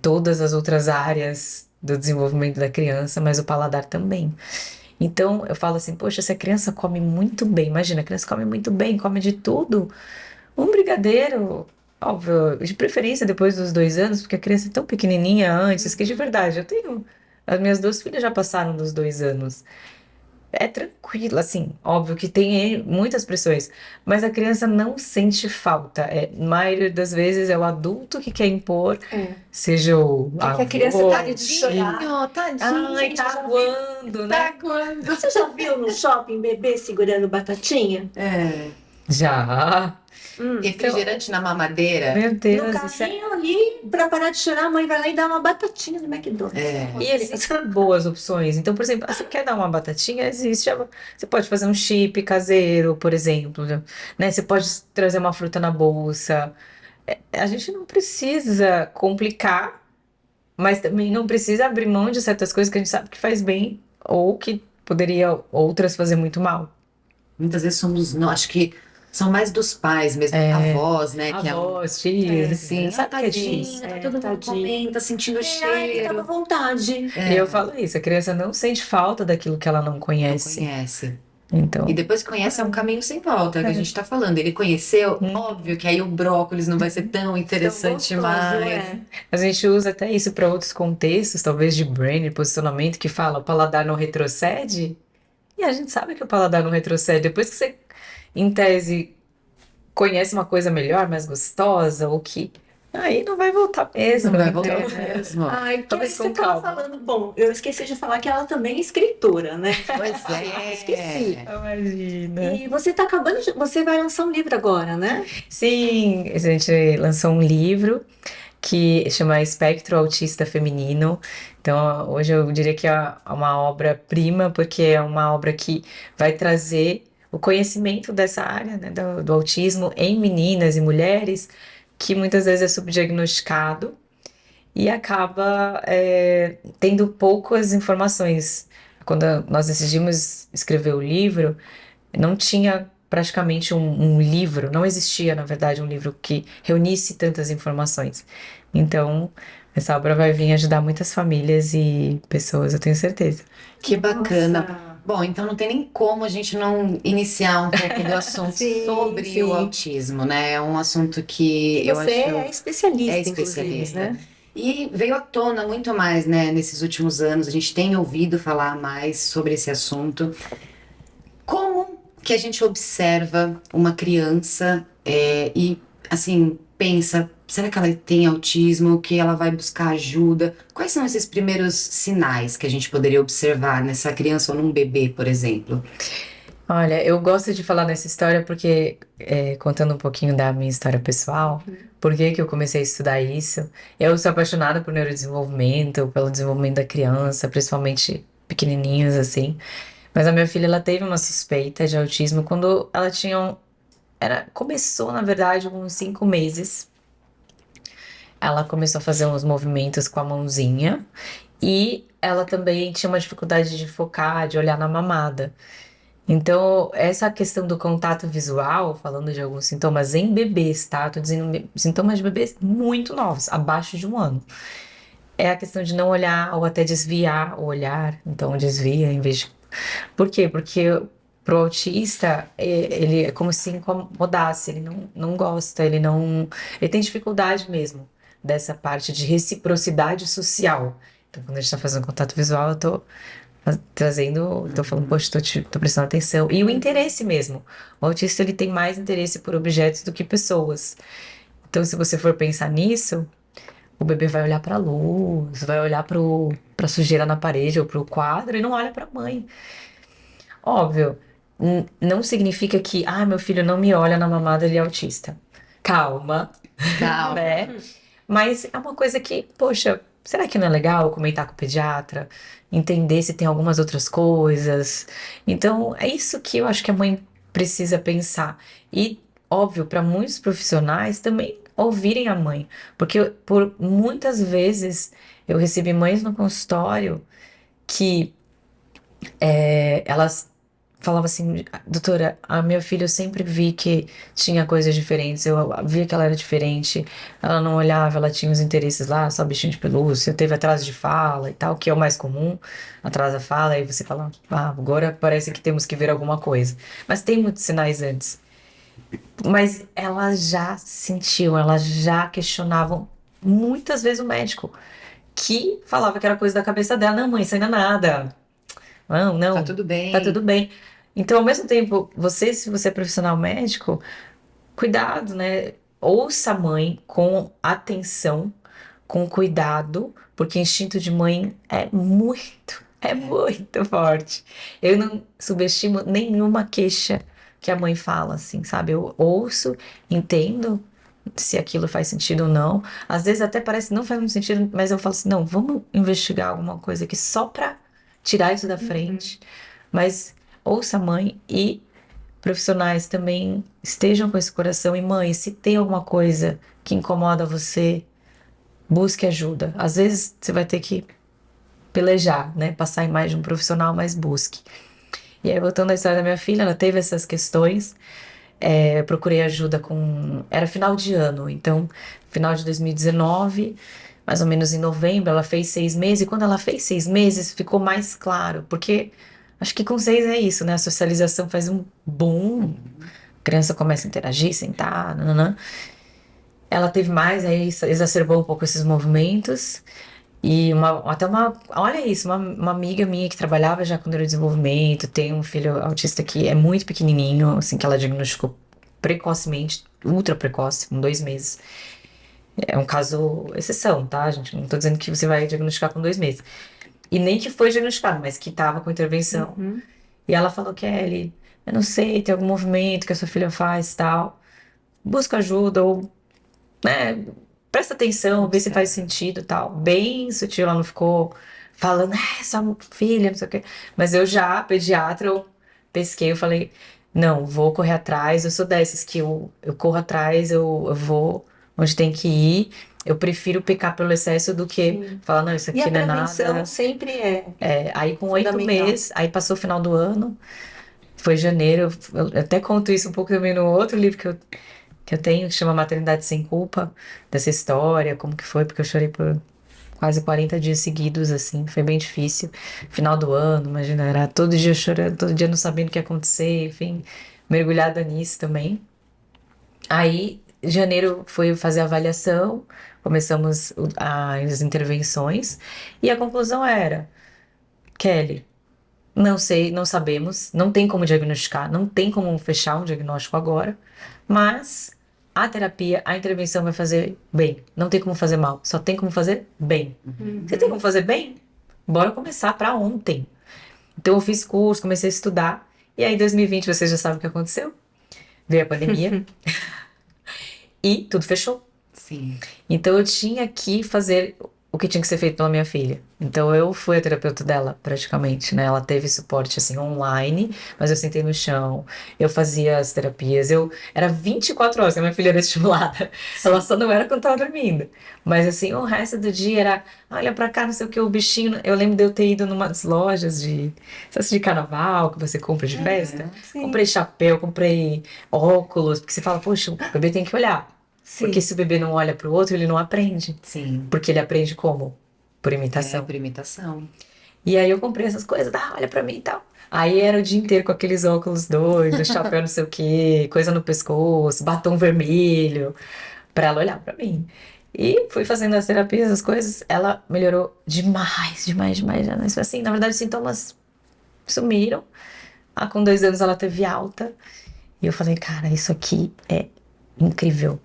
todas as outras áreas do desenvolvimento da criança, mas o paladar também. Então, eu falo assim, poxa, se a criança come muito bem, imagina, a criança come muito bem, come de tudo, um brigadeiro, óbvio, de preferência depois dos 2 anos, porque a criança é tão pequenininha antes, que de verdade, as minhas duas filhas já passaram dos 2 anos. É tranquilo, assim, óbvio que tem muitas pressões, mas a criança não sente falta. Na maioria das vezes é o adulto que quer impor, é. seja o Porque a criança avô, para de chorar. Tadinho, tadinho. ai, tá voando, né? Tá quando? Você já viu no shopping bebê segurando batatinha? É. Já. Refrigerante na mamadeira. Meu No Deus, isso é. carrinho ali, para parar de chorar, a mãe vai lá e dá uma batatinha no McDonald's. É. E existem boas opções. Então, por exemplo, você quer dar uma batatinha? Existe. Você pode fazer um chip caseiro, por exemplo, né? Você pode trazer uma fruta na bolsa. A gente não precisa complicar, mas também não precisa abrir mão de certas coisas que a gente sabe que faz bem ou que poderia outras fazer muito mal. Muitas vezes somos, não, acho que são mais dos pais mesmo, avós, né? Que é um. Avós, tios, Sim, sabe que é tadinho, difícil. tá todo mundo tadinho. comendo, tá sentindo o Ai, tava à cheiro. vontade. E eu falo isso, a criança não sente falta daquilo que ela não Não conhece. conhece. Então, E depois que conhece, é um caminho sem volta, é o que a gente tá falando. Ele conheceu, óbvio que aí o brócolis não vai ser tão interessante Tão gostoso, mais. é. a gente usa até isso para outros contextos, talvez de brain, posicionamento, que fala o paladar não retrocede. E a gente sabe que o paladar não retrocede. Depois que você, em tese, conhece uma coisa melhor, mais gostosa, ou que aí não vai voltar mesmo. Não vai Então, voltar mesmo. Ai, que aí talvez você com estava calma. falando, bom, eu esqueci de falar que ela também é escritora, né? Pois Esqueci. é. Imagina. E você está acabando de, você vai lançar um livro agora, né? Sim, a gente lançou um livro que chama Espectro Autista Feminino. Então, hoje eu diria que é uma obra-prima, porque é uma obra que vai trazer o conhecimento dessa área, né, do autismo em meninas e mulheres, que muitas vezes é subdiagnosticado e acaba tendo poucas informações. Quando nós decidimos escrever o livro, não tinha praticamente um livro, não existia, na verdade, um livro que reunisse tantas informações. Então, essa obra vai vir ajudar muitas famílias e pessoas, eu tenho certeza. Que bacana. Nossa. Bom, então não tem nem como a gente não iniciar um pouco do assunto Sim, sobre o sim. autismo, né? É um assunto que E eu você acho é especialista, inclusive, especialista. né? E veio à tona muito mais, né, nesses últimos anos. A gente tem ouvido falar mais sobre esse assunto. Como que a gente observa uma criança e, assim, pensa, será que ela tem autismo? Que ela vai buscar ajuda? Quais são esses primeiros sinais que a gente poderia observar nessa criança ou num bebê, por exemplo? Olha, eu gosto de falar nessa história porque, contando um pouquinho da minha história pessoal, por que que eu comecei a estudar isso? Eu sou apaixonada por neurodesenvolvimento, pelo desenvolvimento da criança, principalmente pequenininhos assim. Mas a minha filha, ela teve uma suspeita de autismo quando ela tinha começou, na verdade, com uns 5 meses. Ela começou a fazer uns movimentos com a mãozinha e ela também tinha uma dificuldade de focar, de olhar na mamada. Então, essa questão do contato visual, falando de alguns sintomas em bebês, tá? Tô dizendo sintomas de bebês muito novos, abaixo de 1 ano. É a questão de não olhar ou até desviar o olhar. Então, desvia em vez de. Por quê? Porque pro autista, ele é como se incomodasse, ele não gosta, ele não. Ele tem dificuldade mesmo dessa parte de reciprocidade social. Então, quando a gente tá fazendo contato visual, eu tô trazendo, tô falando, poxa, tô prestando atenção. E o interesse mesmo. O autista, ele tem mais interesse por objetos do que pessoas. Então, se você for pensar nisso, o bebê vai olhar pra luz, vai olhar pra sujeira na parede ou pro quadro e não olha pra mãe. Óbvio, não significa que, meu filho não me olha na mamada, ele é autista. Calma, Calma. né? Mas é uma coisa que, poxa, será que não é legal comentar com o pediatra? Entender se tem algumas outras coisas. Então, é isso que eu acho que a mãe precisa pensar. E, óbvio, para muitos profissionais também ouvirem a mãe. Porque por muitas vezes eu recebi mães no consultório que elas falavam assim, doutora, a minha filha eu sempre vi que tinha coisas diferentes, eu via que ela era diferente, ela não olhava, ela tinha os interesses lá, só bichinho de pelúcia, teve atraso de fala e tal, que é o mais comum, atraso da fala, aí você fala, agora parece que temos que ver alguma coisa. Mas tem muitos sinais antes. Mas ela já sentiu, elas já questionavam muitas vezes o médico, que falava que era coisa da cabeça dela, não, mãe, isso ainda é nada. Não, Tá não, tudo tá tudo bem. bem. Então, ao mesmo tempo, você, se você é profissional médico, cuidado, né? Ouça a mãe com atenção, com cuidado, porque instinto de mãe é muito forte. Eu não subestimo nenhuma queixa que a mãe fala, assim, sabe? Eu ouço, entendo se aquilo faz sentido ou não. Às vezes até parece que não faz muito sentido, mas eu falo assim, não, vamos investigar alguma coisa aqui só pra tirar isso da frente. Mas ouça a mãe e profissionais também estejam com esse coração. E mãe, se tem alguma coisa que incomoda você, busque ajuda. Às vezes você vai ter que pelejar, né? Passar em mais de um profissional, mas busque. E aí, voltando à história da minha filha, ela teve essas questões. Eu procurei ajuda com. Era final de ano, então, final de 2019, mais ou menos em novembro, ela fez 6 meses. E quando ela fez 6 meses, ficou mais claro, porque acho que com 6 é isso, né? A socialização faz um boom, a criança começa a interagir, sentar, nananã. Ela teve mais, aí exacerbou um pouco esses movimentos. E olha isso, uma amiga minha que trabalhava já com neurodesenvolvimento, tem um filho autista que é muito pequenininho, assim, que ela diagnosticou precocemente, ultra precoce, com 2 meses. É um caso exceção, tá, gente? Não tô dizendo que você vai diagnosticar com 2 meses. E nem que foi diagnosticado, mas que tava com intervenção. Uhum. E ela falou, Kelly, eu não sei, tem algum movimento que a sua filha faz e tal. Busca ajuda ou, né, presta atenção, vê se faz Observa. sentido e tal. Bem sutil, ela não ficou falando, sua filha, não sei o quê. Mas eu já, pediatra, eu pesquei, eu falei, não, vou correr atrás. Eu sou dessas que eu corro atrás, eu vou onde tem que ir. Eu prefiro pecar pelo excesso do que Sim. falar, não, isso E a aqui não é prevenção nada. sempre é Aí com 8 fundamental. meses, aí passou o final do ano, foi janeiro. Eu até conto isso um pouco também no outro livro que eu tenho, que chama Maternidade Sem Culpa, dessa história, como que foi, porque eu chorei por quase 40 dias seguidos, assim, foi bem difícil. Final do ano, imagina, era todo dia chorando, todo dia não sabendo o que ia acontecer, enfim, mergulhada nisso também. Aí, janeiro foi fazer a avaliação, começamos as intervenções, e a conclusão era, Kelly, não sei, não sabemos, não tem como diagnosticar, não tem como fechar um diagnóstico agora, mas a terapia, a intervenção vai fazer bem. Não tem como fazer mal, só tem como fazer bem. Se tem como fazer bem, bora começar para ontem. Então eu fiz curso, comecei a estudar, e aí em 2020 você já sabe o que aconteceu? Veio a pandemia e tudo fechou. Sim. Então eu tinha que fazer o que tinha que ser feito pela minha filha. Então eu fui a terapeuta dela, praticamente, né? Ela teve suporte assim online, mas eu sentei no chão, eu fazia as terapias, eu era 24 horas, que a minha filha era estimulada. Ela só não era quando tava dormindo. Mas assim, o resto do dia era, olha pra cá, não sei o que, o bichinho. Eu lembro de eu ter ido numas lojas de carnaval que você compra de festa. Sim, Comprei chapéu, comprei óculos, porque você fala, poxa, o bebê tem que olhar. Porque sim. se o bebê não olha pro outro, ele não aprende. Sim. Porque ele aprende como? Por É, imitação. por imitação. E aí eu comprei essas coisas, olha pra mim e tal. Aí era o dia inteiro com aqueles óculos doidos, chapéu não sei o quê, coisa no pescoço, batom vermelho, pra ela olhar pra mim. E fui fazendo as terapias, as coisas, ela melhorou demais, demais, demais, demais. Assim, na verdade, os sintomas sumiram. Com 2 anos ela teve alta. E eu falei, cara, isso aqui é incrível.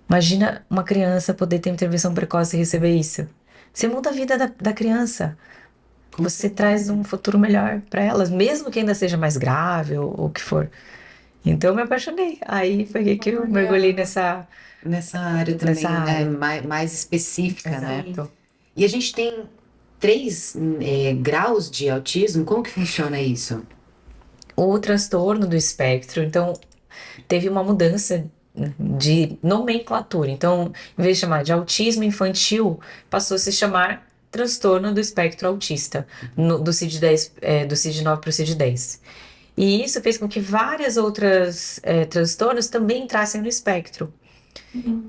Imagina uma criança poder ter intervenção precoce e receber isso. Você muda a vida da criança. Com Você certeza. traz um futuro melhor para elas, mesmo que ainda seja mais grave ou o que for. Então eu me apaixonei. Aí foi aí que eu mergulhei Nessa área nessa também, né? área. Mais específica, né? Exato. E a gente tem 3 graus de autismo. Como que funciona isso? O transtorno do espectro, então, teve uma mudança de nomenclatura. Então, em vez de chamar de autismo infantil, passou a se chamar transtorno do espectro autista, do CID-10, do CID-9 para o CID-10. E isso fez com que várias outras transtornos também entrassem no espectro.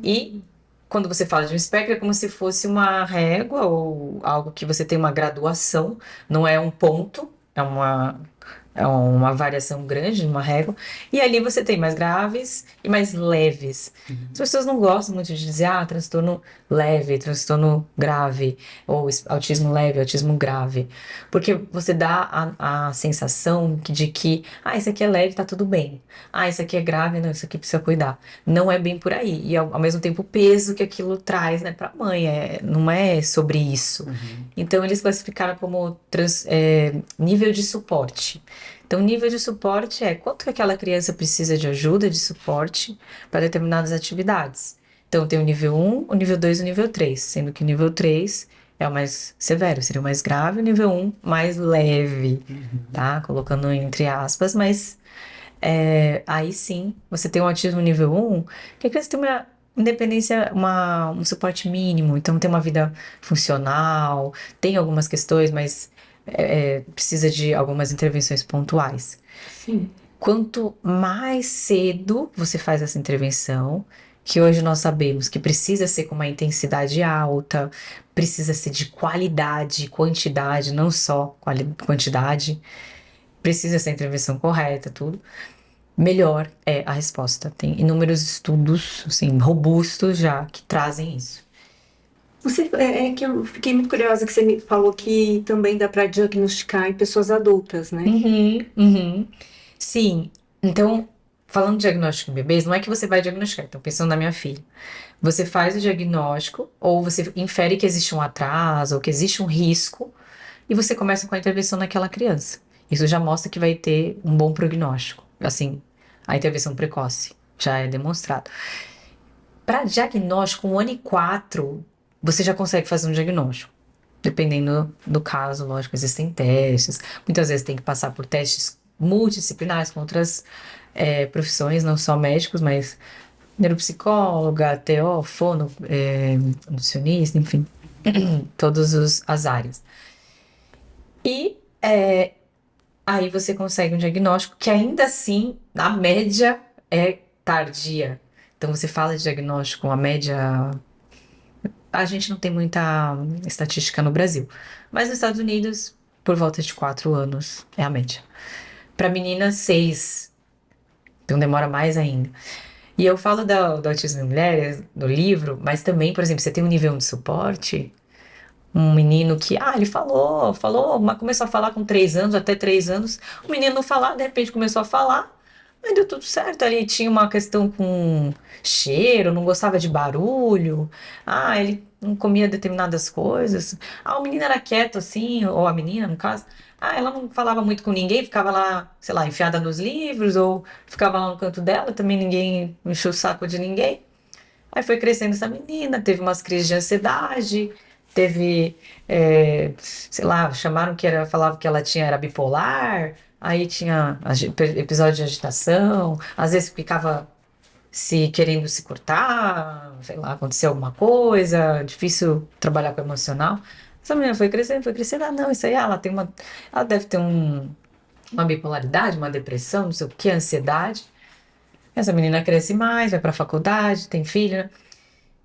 E quando você fala de um espectro, é como se fosse uma régua ou algo que você tem uma graduação, não é um ponto, é uma variação grande, uma régua. E ali você tem mais graves e mais leves. As pessoas não gostam muito de dizer, transtorno leve, transtorno grave, ou autismo leve, autismo grave. Porque você dá a sensação de que, isso aqui é leve, tá tudo bem. Isso aqui é grave, não, isso aqui precisa cuidar. Não é bem por aí. E ao mesmo tempo o peso que aquilo traz, né, pra mãe, não é sobre isso. Então eles classificaram como nível de suporte. Então, nível de suporte é quanto que aquela criança precisa de ajuda, de suporte para determinadas atividades. Então, tem o nível 1, o nível 2 e o nível 3, sendo que o nível 3 é o mais severo, seria o mais grave, o nível 1 mais leve, tá? Colocando entre aspas, mas aí sim, você tem um autismo nível 1, que a criança tem uma independência, um suporte mínimo, então tem uma vida funcional, tem algumas questões, mas precisa de algumas intervenções pontuais. Sim. Quanto mais cedo você faz essa intervenção, que hoje nós sabemos que precisa ser com uma intensidade alta, precisa ser de qualidade, quantidade, não só quantidade, precisa ser a intervenção correta, tudo, melhor é a resposta. Tem inúmeros estudos, assim, robustos já que trazem isso. É que eu fiquei muito curiosa que você me falou que também dá para diagnosticar em pessoas adultas, né? Uhum. Sim, então falando de diagnóstico em bebês, não é que você vai diagnosticar, então pensando na minha filha. Você faz o diagnóstico, ou você infere que existe um atraso, ou que existe um risco, e você começa com a intervenção naquela criança. Isso já mostra que vai ter um bom prognóstico. Assim, a intervenção precoce já é demonstrado. Para diagnóstico, 1 ano e 4, você já consegue fazer um diagnóstico. Dependendo do caso, lógico, existem testes. Muitas vezes tem que passar por testes multidisciplinares com outras profissões, não só médicos, mas neuropsicóloga, TO, fono, nutricionista, enfim, todas as áreas. E aí você consegue um diagnóstico que ainda assim, a média é tardia. Então você fala de diagnóstico, a média. A gente não tem muita estatística no Brasil, mas nos Estados Unidos, por volta de 4 anos é a média. Para meninas, 6. Então demora mais ainda. E eu falo do autismo em mulheres no livro, mas também, por exemplo, você tem um nível de suporte, um menino que, ele falou, mas começou a falar com 3 anos, até 3 anos, o menino não falava, de repente começou a falar, mas deu tudo certo. Ali tinha uma questão com cheiro, não gostava de barulho, ele não comia determinadas coisas, o menino era quieto assim, ou a menina, no caso, ela não falava muito com ninguém, ficava lá, sei lá, enfiada nos livros, ou ficava lá no canto dela, também ninguém encheu o saco de ninguém. Aí foi crescendo essa menina, teve umas crises de ansiedade, teve, sei lá, falavam que ela era bipolar, aí tinha episódio de agitação, às vezes ficava querendo se cortar, sei lá, aconteceu alguma coisa, difícil trabalhar com o emocional. Essa menina foi crescendo, não, isso aí, ela deve ter uma bipolaridade, uma depressão, não sei o que, ansiedade. Essa menina cresce mais, vai pra faculdade, tem filho, né?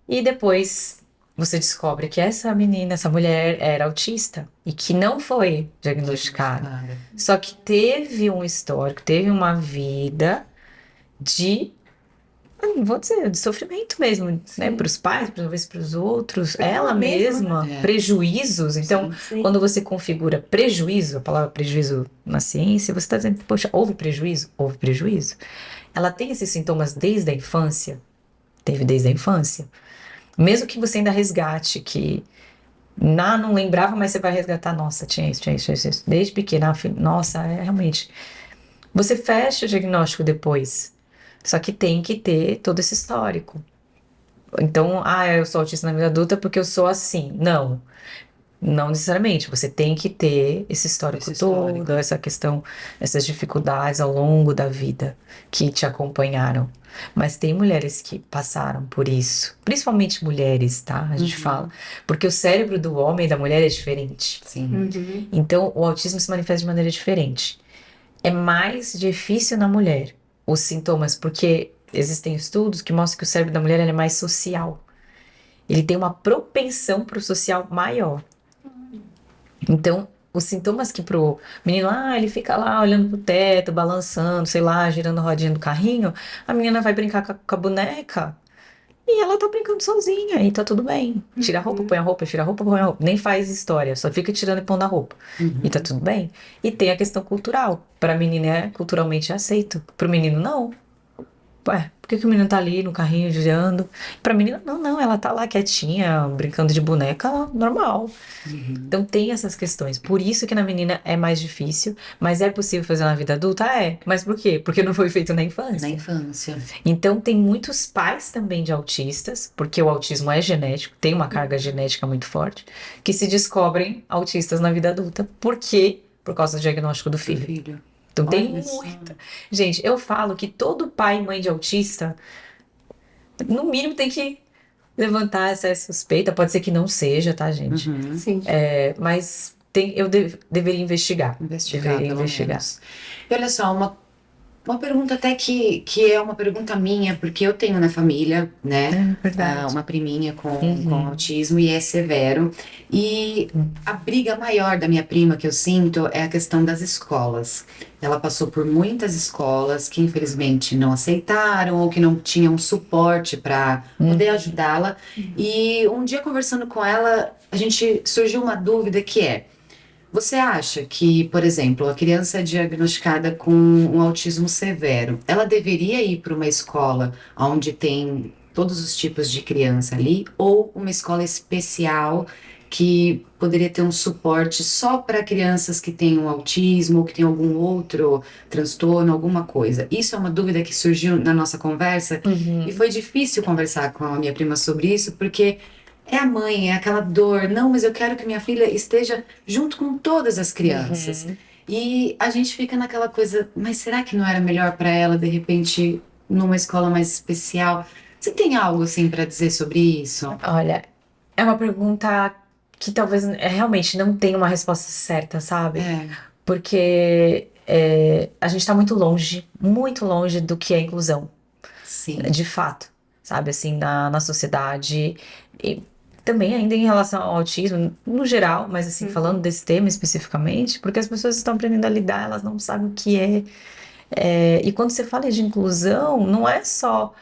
E depois você descobre que essa menina, essa mulher era autista e que não foi diagnosticada. Só que teve um histórico, teve uma vida de, não vou dizer, de sofrimento mesmo, né? Para os pais, talvez para os outros, ela mesma, prejuízos. Então, quando você configura prejuízo, a palavra prejuízo na ciência, você está dizendo, poxa, houve prejuízo? Houve prejuízo. Ela tem esses sintomas desde a infância? Teve desde a infância. Mesmo que você ainda resgate, que não lembrava, mas você vai resgatar, nossa, tinha isso. Desde pequena, nossa, realmente. Você fecha o diagnóstico depois. Só que tem que ter todo esse histórico. Então, eu sou autista na vida adulta porque eu sou assim. Não necessariamente. Você tem que ter esse histórico todo, essa questão, essas dificuldades ao longo da vida que te acompanharam. Mas tem mulheres que passaram por isso. Principalmente mulheres, tá? A gente fala. Porque o cérebro do homem e da mulher é diferente. Sim. Então, o autismo se manifesta de maneira diferente. É mais difícil na mulher, os sintomas, porque existem estudos que mostram que o cérebro da mulher ele é mais social. Ele tem uma propensão para o social maior. Então, os sintomas que pro menino, ele fica lá olhando pro teto, balançando, sei lá, girando a rodinha do carrinho, a menina vai brincar com a boneca e ela tá brincando sozinha e tá tudo bem. Tira a roupa, põe a roupa, tira a roupa, põe a roupa. Nem faz história, só fica tirando e pondo a roupa. E tá tudo bem. E tem a questão cultural. Pra menina é culturalmente aceito. Pro menino, não. Ué, por que o menino tá ali no carrinho girando? Pra menina, não, ela tá lá quietinha, brincando de boneca, normal. Então tem essas questões. Por isso que na menina é mais difícil, mas é possível fazer na vida adulta? É. Mas por quê? Porque não foi feito na infância. Na infância. Então tem muitos pais também de autistas, porque o autismo é genético, tem uma carga genética muito forte, que se descobrem autistas na vida adulta. Por quê? Por causa do diagnóstico do filho. Então tem muita. Gente, eu falo que todo pai e mãe de autista, no mínimo, tem que levantar essa suspeita. Pode ser que não seja, tá, gente? Sim. Mas eu deveria investigar. Deveria investigar. E olha só, uma pergunta até que é uma pergunta minha, porque eu tenho na família, né? Uma priminha com autismo e é severo. E a briga maior da minha prima que eu sinto é a questão das escolas. Ela passou por muitas escolas que infelizmente não aceitaram ou que não tinham suporte para poder ajudá-la. E um dia conversando com ela, surgiu uma dúvida que é: Você acha que, por exemplo, a criança diagnosticada com um autismo severo, ela deveria ir para uma escola onde tem todos os tipos de criança ali, ou uma escola especial que poderia ter um suporte só para crianças que têm um autismo ou que têm algum outro transtorno, alguma coisa? Isso é uma dúvida que surgiu na nossa conversa e Uhum, foi difícil conversar com a minha prima sobre isso, porque é a mãe, é aquela dor. Não, mas eu quero que minha filha esteja junto com todas as crianças. uhum. E a gente fica naquela coisa, mas será que não era melhor para ela, de repente, numa escola mais especial? Você tem algo assim para dizer sobre isso? Olha, é uma pergunta que talvez realmente não tenha uma resposta certa, sabe? É, Porque a gente está muito longe do que é inclusão, sim. de fato, sabe? Assim, na sociedade. E também ainda em relação ao autismo, no geral, mas assim, falando desse tema especificamente, porque as pessoas estão aprendendo a lidar, elas não sabem o que é. E quando você fala de inclusão, não é só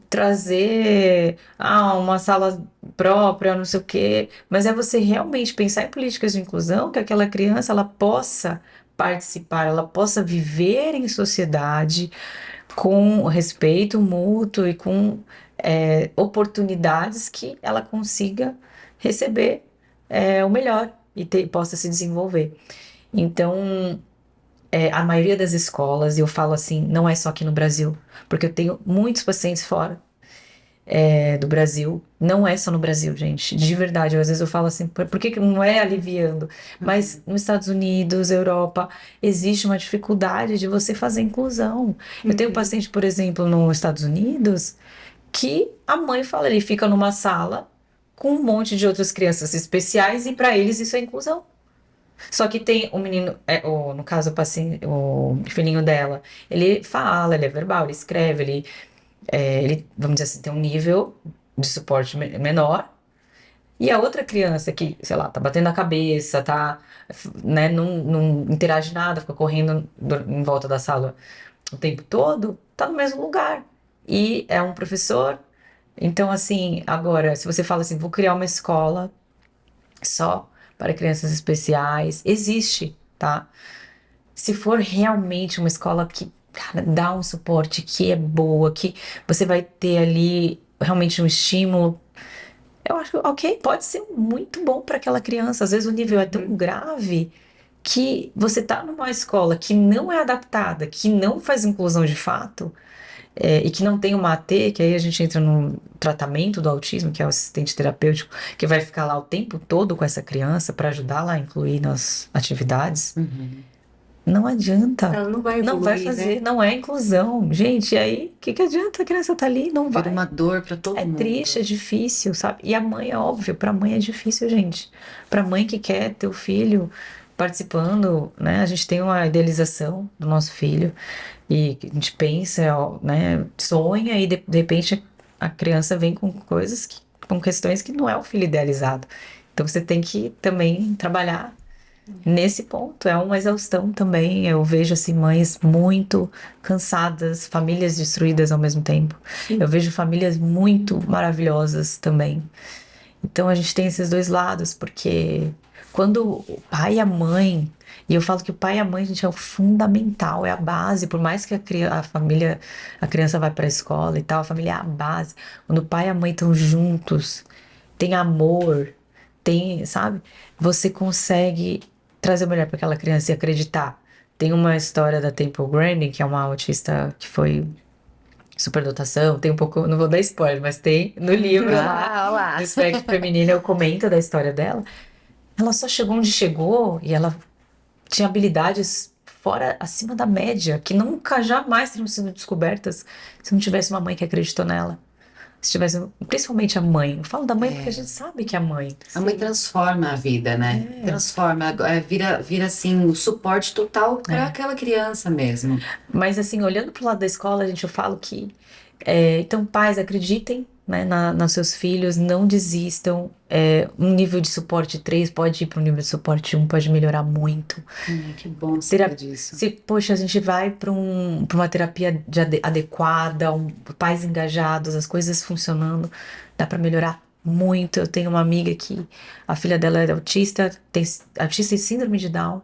trazer uma sala própria, não sei o quê, mas é você realmente pensar em políticas de inclusão que aquela criança ela possa participar, ela possa viver em sociedade com respeito mútuo e com oportunidades que ela consiga receber o melhor e possa se desenvolver. Então, a maioria das escolas, e eu falo assim, não é só aqui no Brasil, porque eu tenho muitos pacientes fora do Brasil. Não é só no Brasil, gente. De verdade, às vezes eu falo assim, por que que não é aliviando? Mas nos Estados Unidos, Europa, existe uma dificuldade de você fazer inclusão. Eu tenho um paciente, por exemplo, nos Estados Unidos, que a mãe fala, ele fica numa sala com um monte de outras crianças especiais e para eles isso é inclusão. Só que tem o menino, no caso o paciente, o filhinho dela, ele fala, ele é verbal, ele escreve, ele, vamos dizer assim, tem um nível de suporte menor. E a outra criança que, sei lá, tá batendo a cabeça, tá, né, não interage nada, fica correndo em volta da sala o tempo todo, tá no mesmo lugar. E é um professor. Então, assim, agora, se você fala assim, vou criar uma escola só para crianças especiais, existe, tá? Se for realmente uma escola que, cara, dá um suporte, que é boa, que você vai ter ali realmente um estímulo, eu acho que, ok, pode ser muito bom para aquela criança. Às vezes o nível é tão grave que você tá numa escola que não é adaptada, que não faz inclusão de fato, e que não tem uma AT, que aí a gente entra no tratamento do autismo, que é o assistente terapêutico, que vai ficar lá o tempo todo com essa criança para ajudá-la a incluir nas atividades. Uhum. Não adianta. Ela não vai Não vai evoluir, fazer, né? não é inclusão. Gente, e aí, o que que adianta a criança tá ali? Não Vira vai. uma dor para todo É triste, é mundo. difícil, sabe? E a mãe, é óbvio, pra mãe é difícil, gente. Pra mãe que quer ter o filho participando, né? A gente tem uma idealização do nosso filho e a gente pensa, ó, né? Sonha e de repente a criança vem com coisas, com questões que não é o filho idealizado. Então você tem que também trabalhar nesse ponto. É uma exaustão também. Eu vejo assim mães muito cansadas, famílias destruídas ao mesmo tempo. Eu vejo famílias muito maravilhosas também. Então a gente tem esses dois lados, porque quando o pai e a mãe, e eu falo que o pai e a mãe, gente, é o fundamental, é a base, por mais que a família, a criança vai para a escola e tal, a família é a base. Quando o pai e a mãe estão juntos, tem amor, tem, sabe? Você consegue trazer o melhor para aquela criança e acreditar. Tem uma história da Temple Grandin, que é uma autista que foi superdotação, tem um pouco, não vou dar spoiler, mas tem no livro lá, Ah, no lá. espectro feminino, eu comento da história dela. Ela só chegou onde chegou e ela tinha habilidades fora, acima da média, que nunca jamais teriam sido descobertas se não tivesse uma mãe que acreditou nela. Se tivesse, principalmente a mãe. Eu falo da mãe porque a gente sabe que é a mãe. A mãe transforma a vida, né? É, Transforma, vira assim, o suporte total para é. aquela criança mesmo. Mas assim, olhando pro lado da escola, gente, eu falo que então pais acreditem, né, nos seus filhos, não desistam. Um nível de suporte 3 pode ir para um nível de suporte 1, pode melhorar muito. Que bom saber disso. Se, poxa, a gente vai para uma terapia adequada, pais engajados, as coisas funcionando, dá para melhorar muito. Eu tenho uma amiga que a filha dela é autista e síndrome de Down.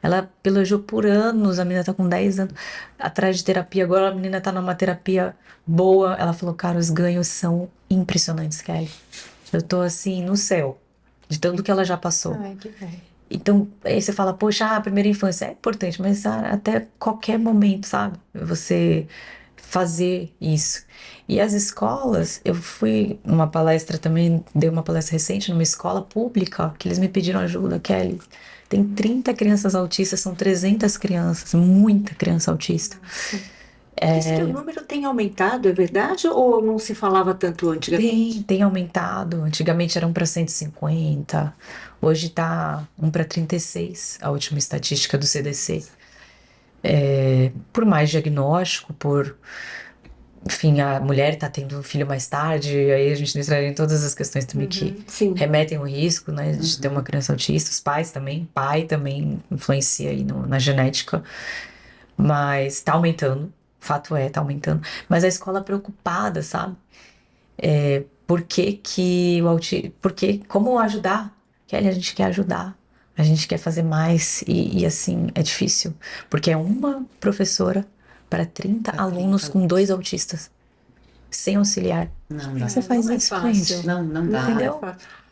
Ela pelejou por anos, a menina tá com 10 anos atrás de terapia. Agora a menina tá numa terapia boa. Ela falou, cara, os ganhos são impressionantes, Kelly. Eu tô assim no céu de tanto que ela já passou. Ai, que bom. Então, aí você fala, poxa, a primeira infância é importante, mas até qualquer momento, sabe? Você fazer isso. E as escolas, eu fui numa palestra também, dei uma palestra recente numa escola pública, que eles me pediram ajuda, Kelly. Tem 30 crianças autistas, são 300 crianças, muita criança autista. Diz que o número tem aumentado, é verdade? Ou não se falava tanto antigamente? Tem aumentado. Antigamente eram para 150, hoje tá 1 para 36, a última estatística do CDC. Por mais diagnóstico, enfim, a mulher tá tendo um filho mais tarde, aí a gente entra em todas as questões também que Sim. remetem ao risco, né, de ter uma criança autista, os pais também, pai também influencia aí na genética, mas tá aumentando, fato é, tá aumentando, mas a escola preocupada, sabe? Por que que porque como ajudar? Kelly, a gente quer ajudar, a gente quer fazer mais e assim, é difícil, porque é uma professora para 30 Pra 30 alunos com 2 autistas, sem auxiliar. Não Como dá. é que você faz Não é isso, fácil. gente? Não dá. Entendeu?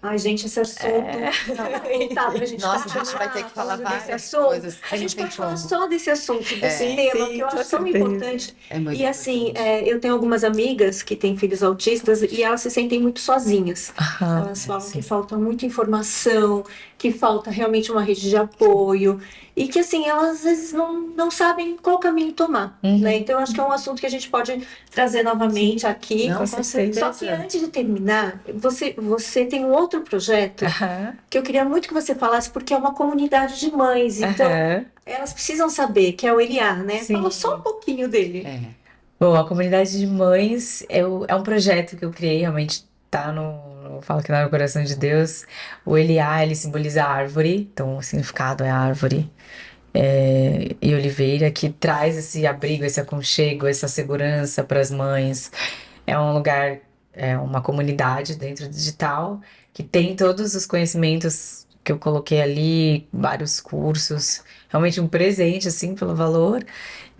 Ai, gente, esse assunto. Não tá pra gente Nossa, a continuar gente vai ter que falar falando desse várias assunto. coisas. A gente tem pode falar como. só desse assunto, desse É. tema, Sim, que eu com acho tão certeza. importante. É muito E assim, importante. eu tenho algumas amigas que têm filhos autistas e elas se sentem muito sozinhas. Aham, Elas falam sim. que falta muita informação, que falta realmente uma rede de apoio e que assim, elas às vezes não sabem qual caminho tomar, né? Então eu acho que é um assunto que a gente pode trazer novamente aqui. Não, com com certeza. Só que certeza. antes de terminar, você tem um outro projeto Aham, que eu queria muito que você falasse, porque é uma comunidade de mães, então aham. elas precisam saber que é o Eliá, né? Sim. Fala só um pouquinho dele. É. Bom, a comunidade de mães é um projeto que eu criei, realmente tá eu falo que tá no coração de Deus. O Eliá, ele simboliza a árvore, então o significado é árvore. E oliveira, que traz esse abrigo, esse aconchego, essa segurança para as mães. É um lugar, é uma comunidade dentro do digital que tem todos os conhecimentos que eu coloquei ali, vários cursos, realmente um presente assim pelo valor.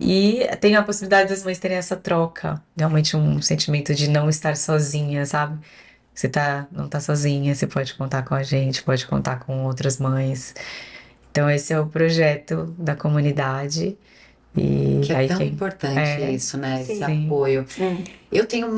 E tem a possibilidade das mães terem essa troca, realmente um sentimento de não estar sozinha, sabe? Não tá sozinha, você pode contar com a gente, pode contar com outras mães. Então, esse é o projeto da comunidade. E Que é aí tão quem. importante isso, né? Esse Sim. apoio. Eu tenho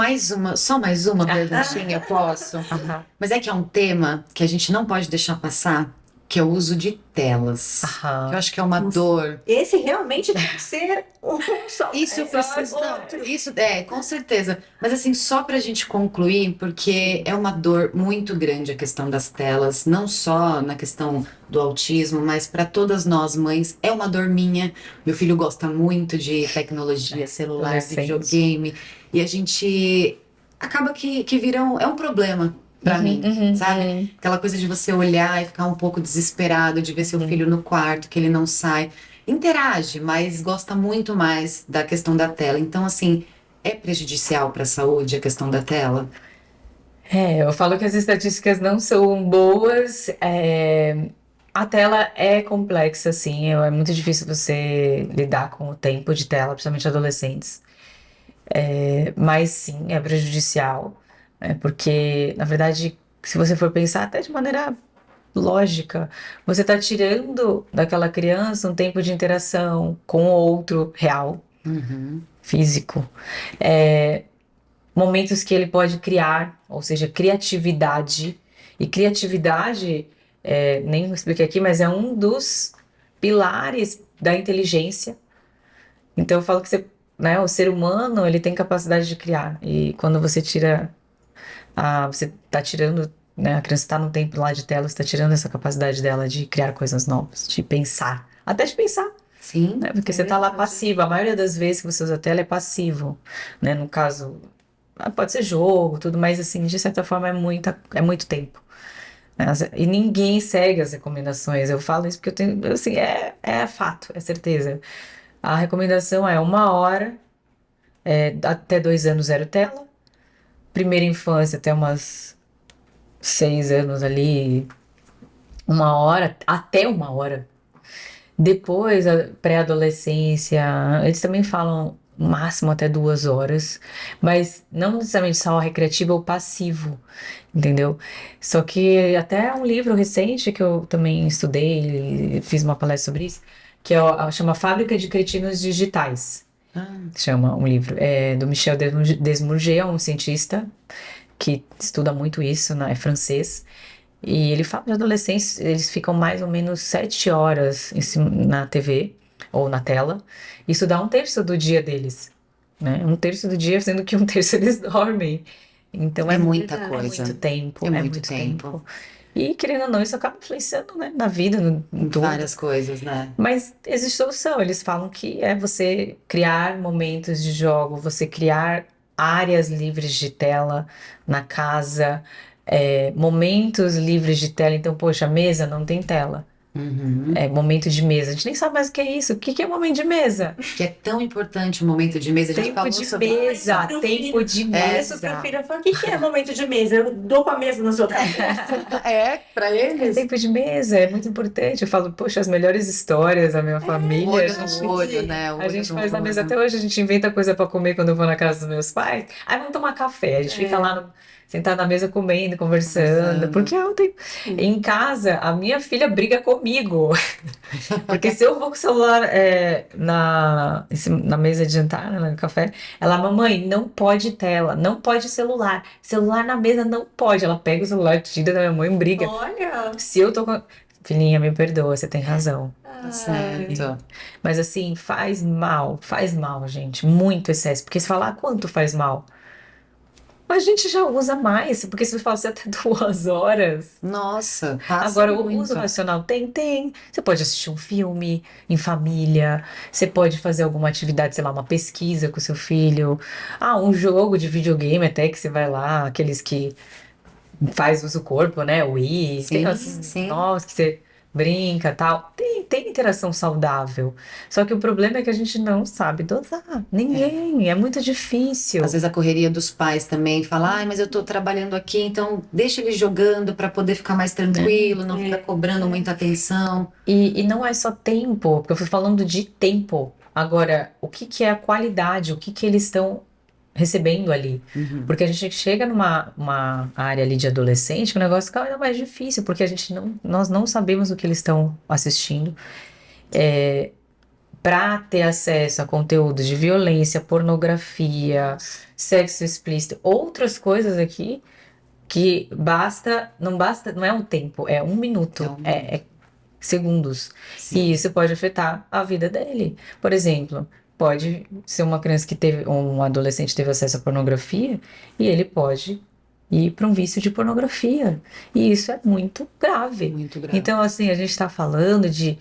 só mais uma perguntinha, posso? Aham, Mas é que é um tema que a gente não pode deixar passar, que é o uso de telas. aham. Eu acho que é uma Nossa. dor. Esse realmente tem que ser um só. Isso eu é só preciso. Não, outro. isso com certeza. Mas assim, só pra gente concluir, porque é uma dor muito grande a questão das telas, não só na questão do autismo, mas para todas nós mães, é uma dor minha. Meu filho gosta muito de tecnologia, celular, Adolescente. videogame, e a gente acaba que vira é um problema pra mim, sabe? Aquela coisa de você olhar e ficar um pouco desesperado de ver seu filho no quarto, que ele não sai. Interage, mas gosta muito mais da questão da tela. Então, assim, é prejudicial para a saúde a questão da tela? Eu falo que as estatísticas não são boas. A tela é complexa, assim. É muito difícil você lidar com o tempo de tela, principalmente adolescentes. Mas sim, é prejudicial. Porque, na verdade, se você for pensar até de maneira lógica, você está tirando daquela criança um tempo de interação com o outro real, Uhum. físico. Momentos que ele pode criar, ou seja, criatividade. E criatividade, nem expliquei aqui, mas é um dos pilares da inteligência. Então eu falo que né, o ser humano, ele tem capacidade de criar. E quando você você está tirando, né, a criança está no tempo lá de tela, você está tirando essa capacidade dela de criar coisas novas, de pensar, até de pensar. Sim. Né? Porque É você está lá verdade. passivo. A maioria das vezes que você usa a tela é passivo, né? No caso, pode ser jogo, tudo, mas assim, de certa forma é muito tempo. Né? E ninguém segue as recomendações. Eu falo isso porque eu tenho, assim, é fato, é certeza. A recomendação é 1 hora, até 2 anos zero tela. Primeira infância até umas 6 anos ali, 1 hora, até 1 hora. Depois, a pré-adolescência, eles também falam máximo até 2 horas, mas não necessariamente só recreativo ou passivo, entendeu? Só que até um livro recente que eu também estudei, fiz uma palestra sobre isso, que chama Fábrica de Cretinos Digitais. Ah, Chama um livro. É do Michel Desmoulins, é um cientista que estuda muito isso, né? É francês. E ele fala que os adolescentes, eles ficam mais ou menos 7 horas na TV ou na tela. Isso dá 1/3 do dia deles, né? 1/3 do dia, sendo que 1/3 eles dormem. Então é muita verdade. é coisa. muito tempo, É é muito muito tempo. tempo. E querendo ou não, isso acaba influenciando, né, na vida, em Em tudo. várias coisas, né? Mas existe solução. Eles falam que é você criar momentos de jogo, você criar áreas livres de tela na casa, momentos livres de tela. Então, poxa, a mesa não tem tela. Uhum. É momento de mesa. A gente nem sabe mais o que é isso. O que que é momento de mesa? Que é tão importante o momento de mesa. A gente Tempo falou de sobre. mesa, Ai, meu tempo filho. de Olha, seu mesa. filho fala, o que que é momento de mesa? Eu dou com a mesa na sua cabeça. É, para É eles, tempo de mesa, é muito importante. Eu falo, poxa, as melhores histórias da minha o família, olho no olho, né? O a olho gente no faz na mesa olho. até hoje, a gente inventa coisa pra comer quando eu vou na casa dos meus pais. Aí vamos tomar café, a gente fica lá sentado na mesa comendo, conversando. Conversando. Porque ontem, em casa, a minha filha briga comigo. Porque se eu vou com o celular na mesa de jantar, né, no café, ela, mamãe, não pode tela, não pode celular. Celular na mesa não pode. Ela pega o celular, tira da minha mãe e briga. Olha. Se eu tô com. Filhinha, me perdoa, você tem razão. Tá certo. Mas assim, faz mal, gente. Muito excesso. Porque se falar quanto faz mal, a gente já usa mais. Porque se você fala assim, até 2 horas. Nossa, passa Agora, o muito. uso racional tem. Você pode assistir um filme em família, você pode fazer alguma atividade, sei lá, uma pesquisa com seu filho. Ah, um jogo de videogame até que você vai lá, aqueles que faz uso do corpo, né? O Wii, tem Sim, esses sim. novos que você brinca tal. Tem interação saudável. Só que o problema é que a gente não sabe dosar. É. Ninguém. É muito Às difícil. vezes a correria dos pais também fala, ai, mas eu tô trabalhando aqui, então deixa ele jogando para poder ficar mais tranquilo, não ficar cobrando muita atenção. E não é só tempo, porque eu fui falando de tempo. Agora, o que que é a qualidade? O que que eles estão recebendo ali? Uhum. Porque a gente chega numa uma área ali de adolescente, que o negócio fica ainda mais difícil, porque nós não sabemos o que eles estão assistindo. Para ter acesso a conteúdos de violência, pornografia, sexo explícito, outras coisas aqui que não basta, não é um tempo, é 1 minuto, Então, é segundos. sim. E isso pode afetar a vida dele. Por exemplo, pode ser uma criança que teve, um adolescente que teve acesso à pornografia e ele pode ir para um vício de pornografia. E isso é muito grave. Muito grave. Então, assim, a gente está falando de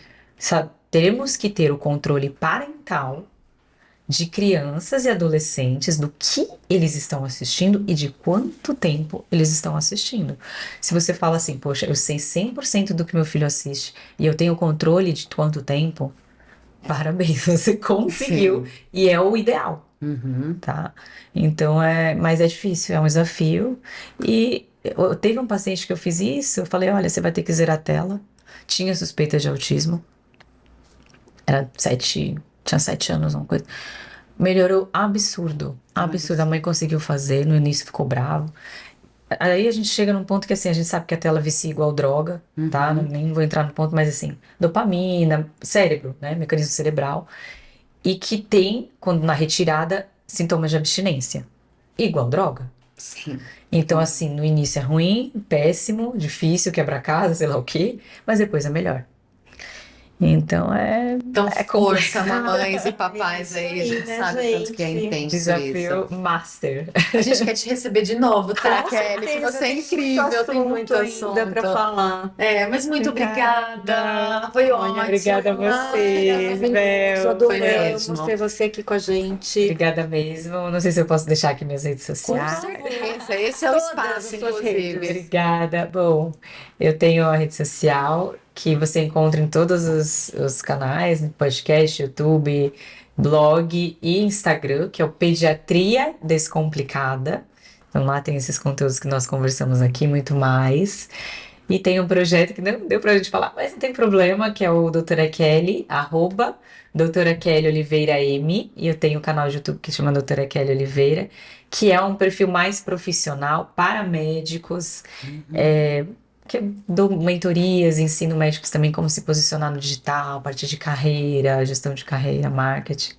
temos que ter o controle parental de crianças e adolescentes do que eles estão assistindo e de quanto tempo eles estão assistindo. Se você fala assim, poxa, eu sei 100% do que meu filho assiste e eu tenho controle de quanto tempo, parabéns, você conseguiu Sim. e é o ideal, Uhum. tá? Então mas é difícil, é um desafio. E teve um paciente que eu fiz isso, eu falei, olha, você vai ter que zerar a tela. Tinha suspeita de autismo, tinha 7 anos, uma coisa. Melhorou absurdo. Absurdo. A mãe conseguiu fazer, no início ficou bravo. Aí a gente chega num ponto que assim, a gente sabe que a tela vicia igual droga, tá? Nem vou entrar no ponto, mas assim, dopamina, cérebro, né? Mecanismo cerebral. E que tem, quando na retirada, sintomas de abstinência. Igual droga. Sim. Então, assim, no início é ruim, péssimo, difícil, quebra a casa, sei lá o quê, mas depois é melhor. Então Então, é força, complicado. mamães e papais Isso aí, a aí, gente né, sabe o tanto que é gente? intenso Desafio isso. master. A gente quer te receber de novo, tá, Com Kelly? Que certeza, você é tem incrível, tem muito ainda para assunto. falar. Mas muito obrigada. Foi Olha, ótimo. obrigada a vocês, Maravilhoso, Bel. Foi adoramos mesmo. ter você aqui com a gente. Obrigada mesmo. Não sei se eu posso deixar aqui minhas redes Com sociais. certeza, esse é o Todas espaço, as suas inclusive. redes. Obrigada. Bom, eu tenho a rede social que você encontra em todos os canais, podcast, YouTube, blog e Instagram, que é o Pediatria Descomplicada. Então lá tem esses conteúdos que nós conversamos aqui, muito mais. E tem um projeto que não deu pra gente falar, mas não tem problema, que é o Doutora Kelly, @ Doutora Kelly Oliveira M. E eu tenho um canal de YouTube que chama Doutora Kelly Oliveira, que é um perfil mais profissional para médicos, que eu dou mentorias, ensino médicos também como se posicionar no digital, parte de carreira, gestão de carreira, marketing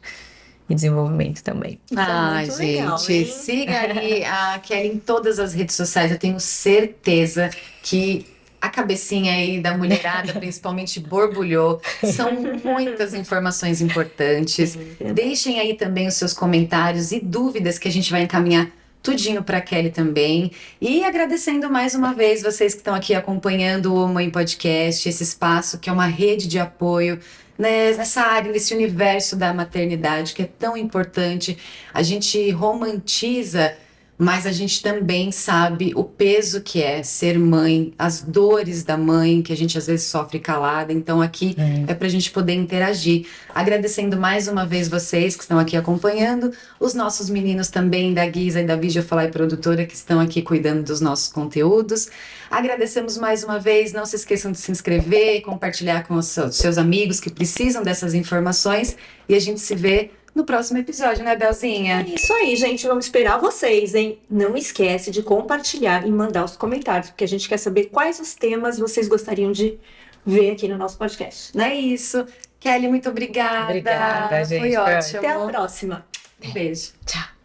e desenvolvimento também. Ah, muito legal, gente, hein? siga aí a Kelly em todas as redes sociais. Eu tenho certeza que a cabecinha aí da mulherada, principalmente, borbulhou. São muitas informações importantes. Deixem aí também os seus comentários e dúvidas que a gente vai encaminhar tudinho para Kelly também. E agradecendo mais uma vez vocês que estão aqui acompanhando o Mãe Podcast, esse espaço que é uma rede de apoio, né, nessa área, nesse universo da maternidade que é tão importante. A gente romantiza, mas a gente também sabe o peso que é ser mãe, as dores da mãe que a gente às vezes sofre calada. Então aqui é para a gente poder interagir. Agradecendo mais uma vez vocês que estão aqui acompanhando, os nossos meninos também da Guisa e da Videofly Produtora que estão aqui cuidando dos nossos conteúdos. Agradecemos mais uma vez, não se esqueçam de se inscrever, compartilhar com os seus amigos que precisam dessas informações e a gente se vê no próximo episódio, né, Belzinha? É isso aí, gente. Vamos esperar vocês, hein? Não esquece de compartilhar e mandar os comentários, porque a gente quer saber quais os temas vocês gostariam de ver aqui no nosso podcast. Não é isso. Kelly, muito obrigada. Obrigada, gente. Foi ótimo. Até a próxima. Um beijo. Tchau.